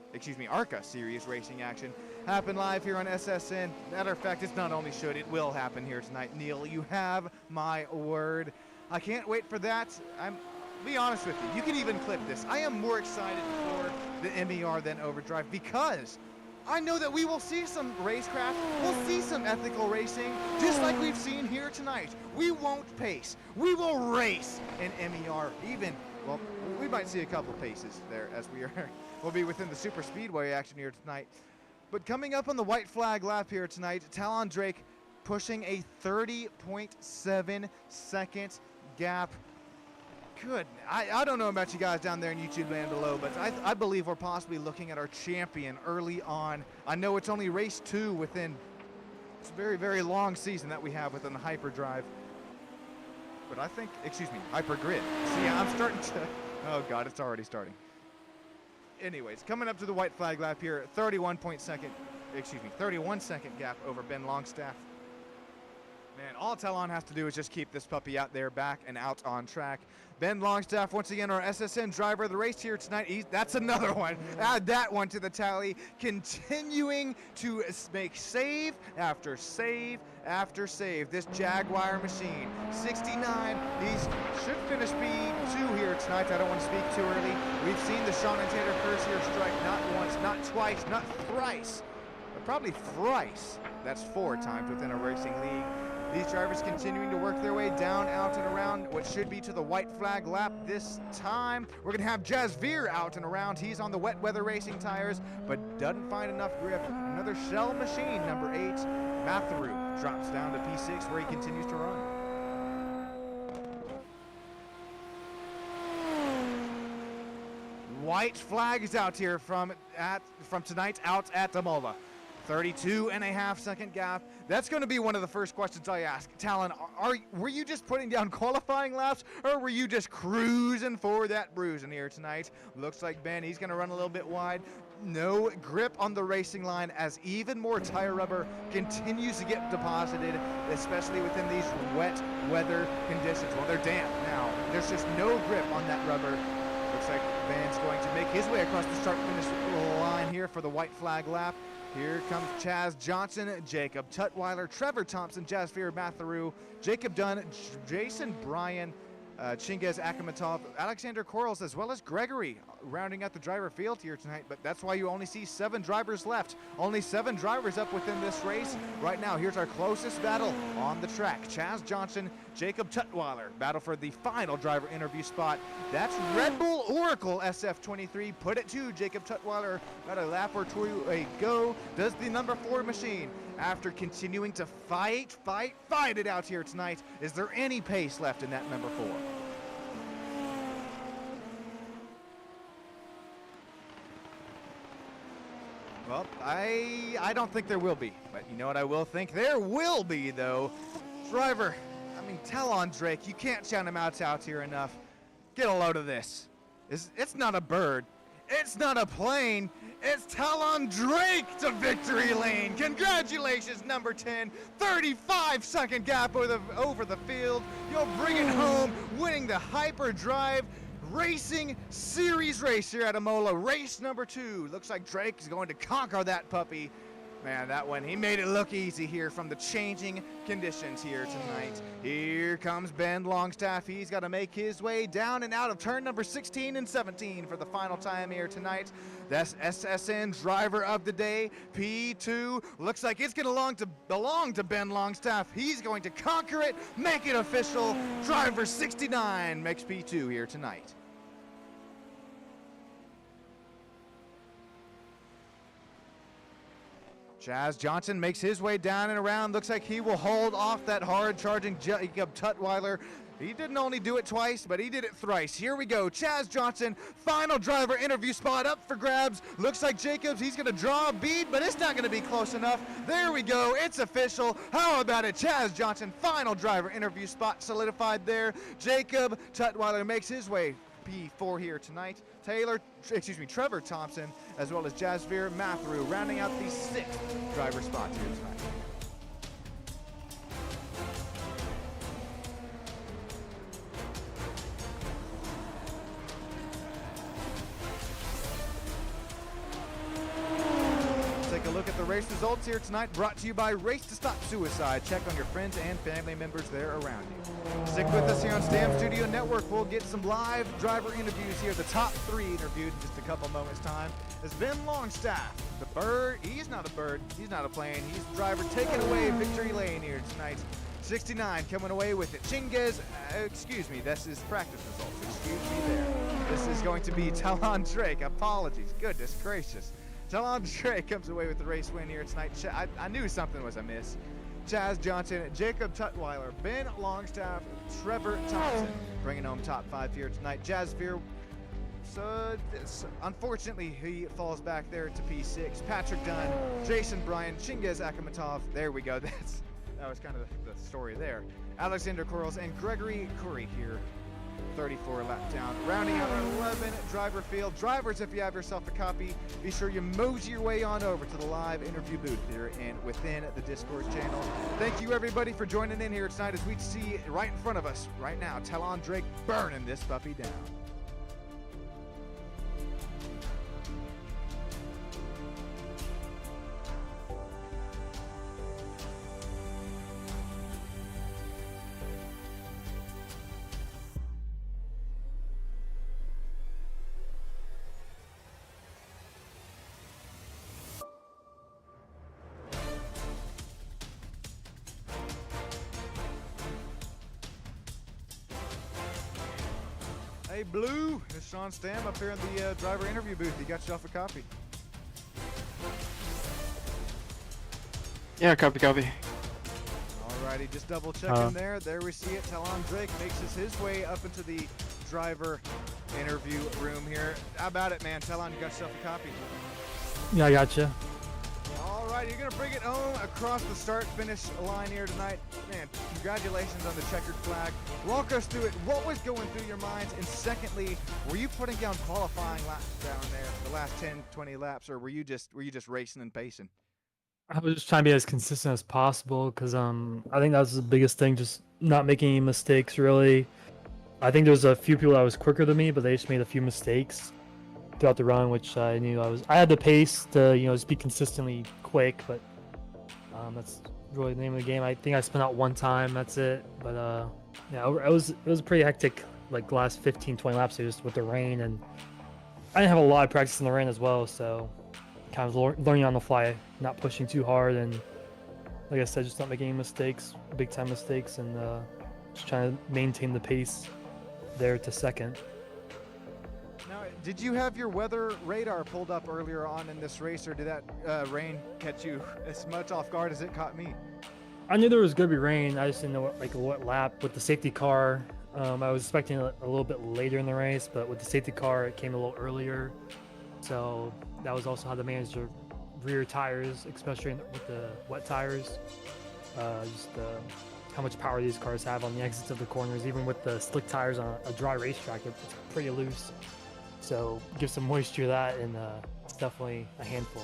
ARCA Series racing action happen live here on SSN. Matter of fact, it's not only should, it will happen here tonight. Neil, you have my word. I can't wait for that. Be honest with you, you can even clip this. I am more excited for the MER than Overdrive because I know that we will see some racecraft, we'll see some ethical racing, just like we've seen here tonight. We won't pace, we will race in MER. Even, well, we might see a couple paces there as we'll be within the super speedway action here tonight. But coming up on the white flag lap here tonight, Talon Drake pushing a 30.7 second gap. Good. I don't know about you guys down there in YouTube land below, but I believe we're possibly looking at our champion early on. I know it's only race 2 within this very, very long season that we have within the Hyperdrive. But I think, excuse me, HyperGrid. See, I'm starting to, oh God, it's already starting. Anyways, coming up to the white flag lap here, 31 second gap over Ben Longstaff. Man, all Talon has to do is just keep this puppy out there, back and out on track. Ben Longstaff, once again, our SSN driver of the race here tonight. That's another one. Add that one to the tally. Continuing to make save after save after save. This Jaguar machine, 69. He should finish P2 here tonight. I don't want to speak too early. We've seen the Sean and Taylor curse here strike not once, not twice, not thrice, but probably thrice. That's 4 times within a racing league. These drivers continuing to work their way down, out, and around what should be to the white flag lap this time. We're going to have Jasveer out and around. He's on the wet weather racing tires, but doesn't find enough grip. Another shell machine, number 8. Matthew drops down to P6 where he continues to run. White flag is out here from tonight out at Imola. 32.5 second gap. That's going to be one of the first questions I ask. Talon, were you just putting down qualifying laps, or were you just cruising for that bruising here tonight? Looks like Ben, he's going to run a little bit wide. No grip on the racing line as even more tire rubber continues to get deposited, especially within these wet weather conditions. Well, they're damp now. There's just no grip on that rubber. Looks like Ben's going to make his way across the start-finish line here for the white flag lap. Here comes Chaz Johnson, Jacob Tutwiler, Trevor Thompson, Jasveer Matharu, Jacob Dunn, Jason Bryan, Chingiz Akhmatov, Alexander Corals, as well as Gregory rounding out the driver field here tonight. But that's why you only see 7 drivers left. Only 7 drivers up within this race. Right now, here's our closest battle on the track. Chaz Johnson, Jacob Tutwiler. Battle for the final driver interview spot. That's Red Bull Oracle SF23. Put it to Jacob Tutwiler. About a lap or 2 go. Does the number 4 machine. After continuing to fight it out here tonight, is there any pace left in that number 4? Well, I don't think there will be, but you know what I will think? There will be, though. Driver, I mean, Talon Drake, you can't shout him out here enough. Get a load of this. It's not a bird. It's not a plane. It's Talon Drake to victory lane. Congratulations, number 10. 35 second gap over the field. You'll bring it home, winning the Hyperdrive Racing Series race here at Imola. Race number 2. Looks like Drake is going to conquer that puppy. Man, that one, he made it look easy here from the changing conditions here tonight. Here comes Ben Longstaff. He's got to make his way down and out of turn number 16 and 17 for the final time here tonight. That's SSN driver of the day, P2. Looks like it's going to belong to Ben Longstaff. He's going to conquer it, make it official. Driver 69 makes P2 here tonight. Chaz Johnson makes his way down and around. Looks like he will hold off that hard-charging Jacob Tutwiler. He didn't only do it twice, but he did it thrice. Here we go. Chaz Johnson, final driver interview spot up for grabs. Looks like Jacobs, he's going to draw a bead, but it's not going to be close enough. There we go. It's official. How about it? Chaz Johnson, final driver interview spot solidified there. Jacob Tutwiler makes his way P4 here tonight. Trevor Thompson, as well as Jasveer Matharu, rounding out the 6th driver spots here tonight. Take a look at the race results here tonight brought to you by Race to Stop Suicide. Check on your friends and family members there around you. Stick with us here on Stam Studio Network. We'll get some live driver interviews here. The top 3 interviewed in just a couple moments time has been Longstaff. The bird, he's not a bird, he's not a plane, he's the driver taking away victory lane here tonight. 69 coming away with it. Chinguez, excuse me, this is practice results. Excuse me there. This is going to be Talon Drake. Apologies. Goodness gracious. Talon Drake comes away with the race win here tonight. I knew something was amiss. Chaz Johnson, Jacob Tutwiler, Ben Longstaff, Trevor Thompson bringing home top 5 here tonight. Jazz Veer, so unfortunately he falls back there to P6. Patrick Dunn, Jason Bryan, Chinguez Akhmatov. There we go. That was kind of the story there. Alexander Corals and Gregory Curry here. 34 lap down. Rounding out our 11 driver field. Drivers, if you have yourself a copy, be sure you mosey your way on over to the live interview booth here and within the Discord channel. Thank you everybody for joining in here tonight as we see right in front of us right now, Talon Drake burning this puppy down. Hey Blue, it's Sean Stam up here in the driver interview booth. You got yourself a copy? Yeah, copy. Alrighty, just double checking there. There we see it. Talon Drake makes his way up into the driver interview room here. How about it, man? Talon, you got yourself a copy? Yeah, I gotcha. All right, you're gonna bring it home across the start-finish line here tonight. Man, congratulations on the checkered flag. Walk us through it. What was going through your minds? And secondly, were you putting down qualifying laps down there, the last 10, 20 laps, or were you just racing and pacing? I was just trying to be as consistent as possible because I think that was the biggest thing, just not making any mistakes really. I think there was a few people that was quicker than me, but they just made a few mistakes throughout the run, which I knew I had the pace to just be consistently quick, but that's really the name of the game. I think I spent out one time, that's it. But yeah, it was pretty hectic, like the last 15-20 laps just with the rain, and I didn't have a lot of practice in the rain as well, so kind of learning on the fly, not pushing too hard, and like I said, just not making any mistakes, big time mistakes, and just trying to maintain the pace there to second. Now, did you have your weather radar pulled up earlier on in this race, or did that rain catch you as much off guard as it caught me? I knew there was gonna be rain. I just didn't know what lap. With the safety car, I was expecting it a little bit later in the race, but with the safety car, it came a little earlier. So that was also how to manage the rear tires, especially with the wet tires. How much power these cars have on the exits of the corners. Even with the slick tires on a dry racetrack, it's pretty loose. So give some moisture to that, and it's definitely a handful.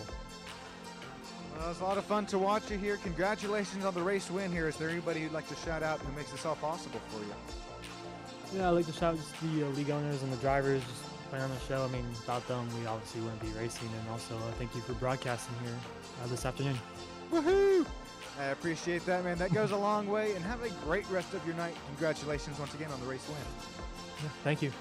Well, it was a lot of fun to watch you here. Congratulations on the race win here. Is there anybody you'd like to shout out who makes this all possible for you? Yeah, I'd like to shout out just the league owners and the drivers just playing on the show. I mean, without them, we obviously wouldn't be racing. And also, thank you for broadcasting here this afternoon. Woohoo! I appreciate that, man. That goes a long way. And have a great rest of your night. Congratulations once again on the race win. Yeah, thank you.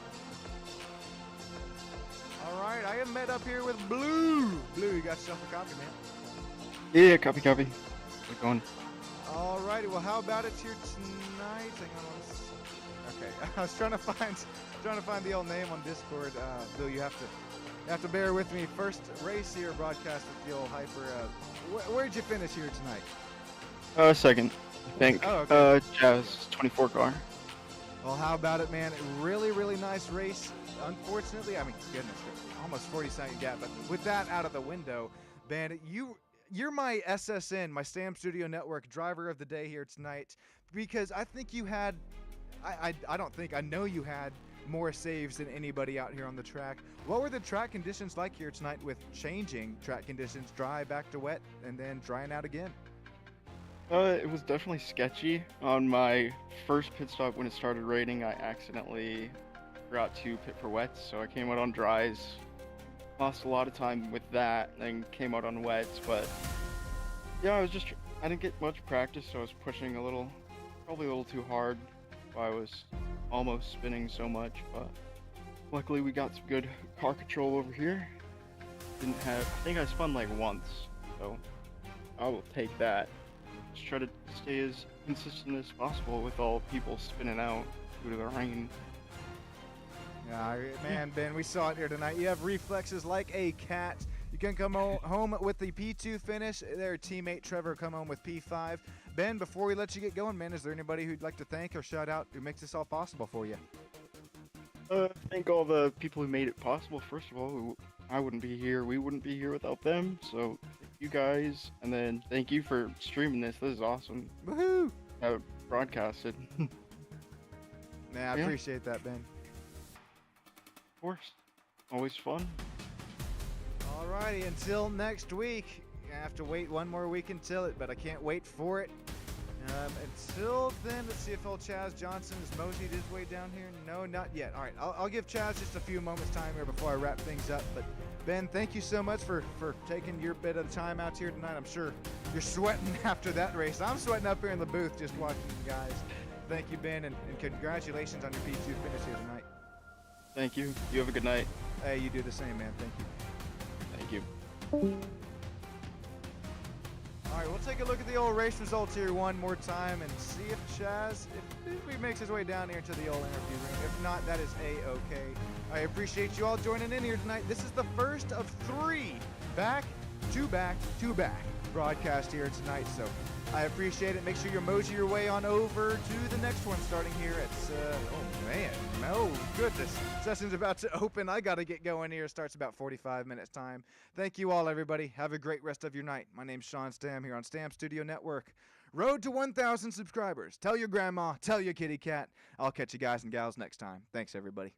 All right, I am met up here with Blue. Blue, you got yourself a copy, man. Yeah, copy. How's it going? All righty, well, how about it here tonight? Hang on. Okay, I was trying to find the old name on Discord. Blue, you have to bear with me. First race here, broadcast with the old Hyper. Where'd you finish here tonight? Second, I think. Oh, okay. Jazz 24 car. Well, how about it, man? Really, really nice race. Unfortunately, I mean, goodness, almost 40-second gap. But with that out of the window, Bandit, you're my SSN, my Stam Studio Network driver of the day here tonight, because I think you had, I know you had more saves than anybody out here on the track. What were the track conditions like here tonight with changing track conditions, dry back to wet, and then drying out again? It was definitely sketchy. On my first pit stop when it started raining, I accidentally forgot to pit for wets, so I came out on dries. Lost a lot of time with that, then came out on wets, but Yeah, I didn't get much practice, so I was pushing probably a little too hard. I was almost spinning so much, but luckily we got some good car control over here. I think I spun like once, so I will take that. Just try to stay as consistent as possible with all people spinning out due to the rain. Yeah, man, Ben, we saw it here tonight. You have reflexes like a cat. You can come home with the P2 finish. Their teammate Trevor come home with P5. Ben, before we let you get going, man, is there anybody who'd like to thank or shout out who makes this all possible for you? Thank all the people who made it possible. First of all, we wouldn't be here without them. So thank you guys, and then thank you for streaming this. This is awesome. Woohoo! Broadcasted. Of Yeah, I appreciate that, Ben. course, always fun. Alrighty, until next week. I have to wait one more week until it, but I can't wait for it. Until then, let's see if old Chaz Johnson has moseyed his way down here. No, not yet. All right, I'll give Chaz just a few moments time here before I wrap things up. But Ben, thank you so much for taking your bit of the time out here tonight. I'm sure you're sweating after that race. I'm sweating up here in the booth just watching you guys. Thank you, Ben, and congratulations on your P2 finish here tonight. Thank you. You have a good night. Hey, you do the same, man. Thank you. Thank you. All right, we'll take a look at the old race results here one more time and see if Chaz, if he makes his way down here to the old interview room. If not, that is A-okay. I appreciate you all joining in here tonight. This is the first of 3 back-to-back broadcast here tonight, so I appreciate it. Make sure you mosey your way on over to the next one starting here at, oh man, oh goodness. Session's about to open. I got to get going here. Starts about 45 minutes time. Thank you all, everybody. Have a great rest of your night. My name's Sean Stam here on Stam Studio Network. Road to 1,000 subscribers. Tell your grandma, tell your kitty cat. I'll catch you guys and gals next time. Thanks, everybody.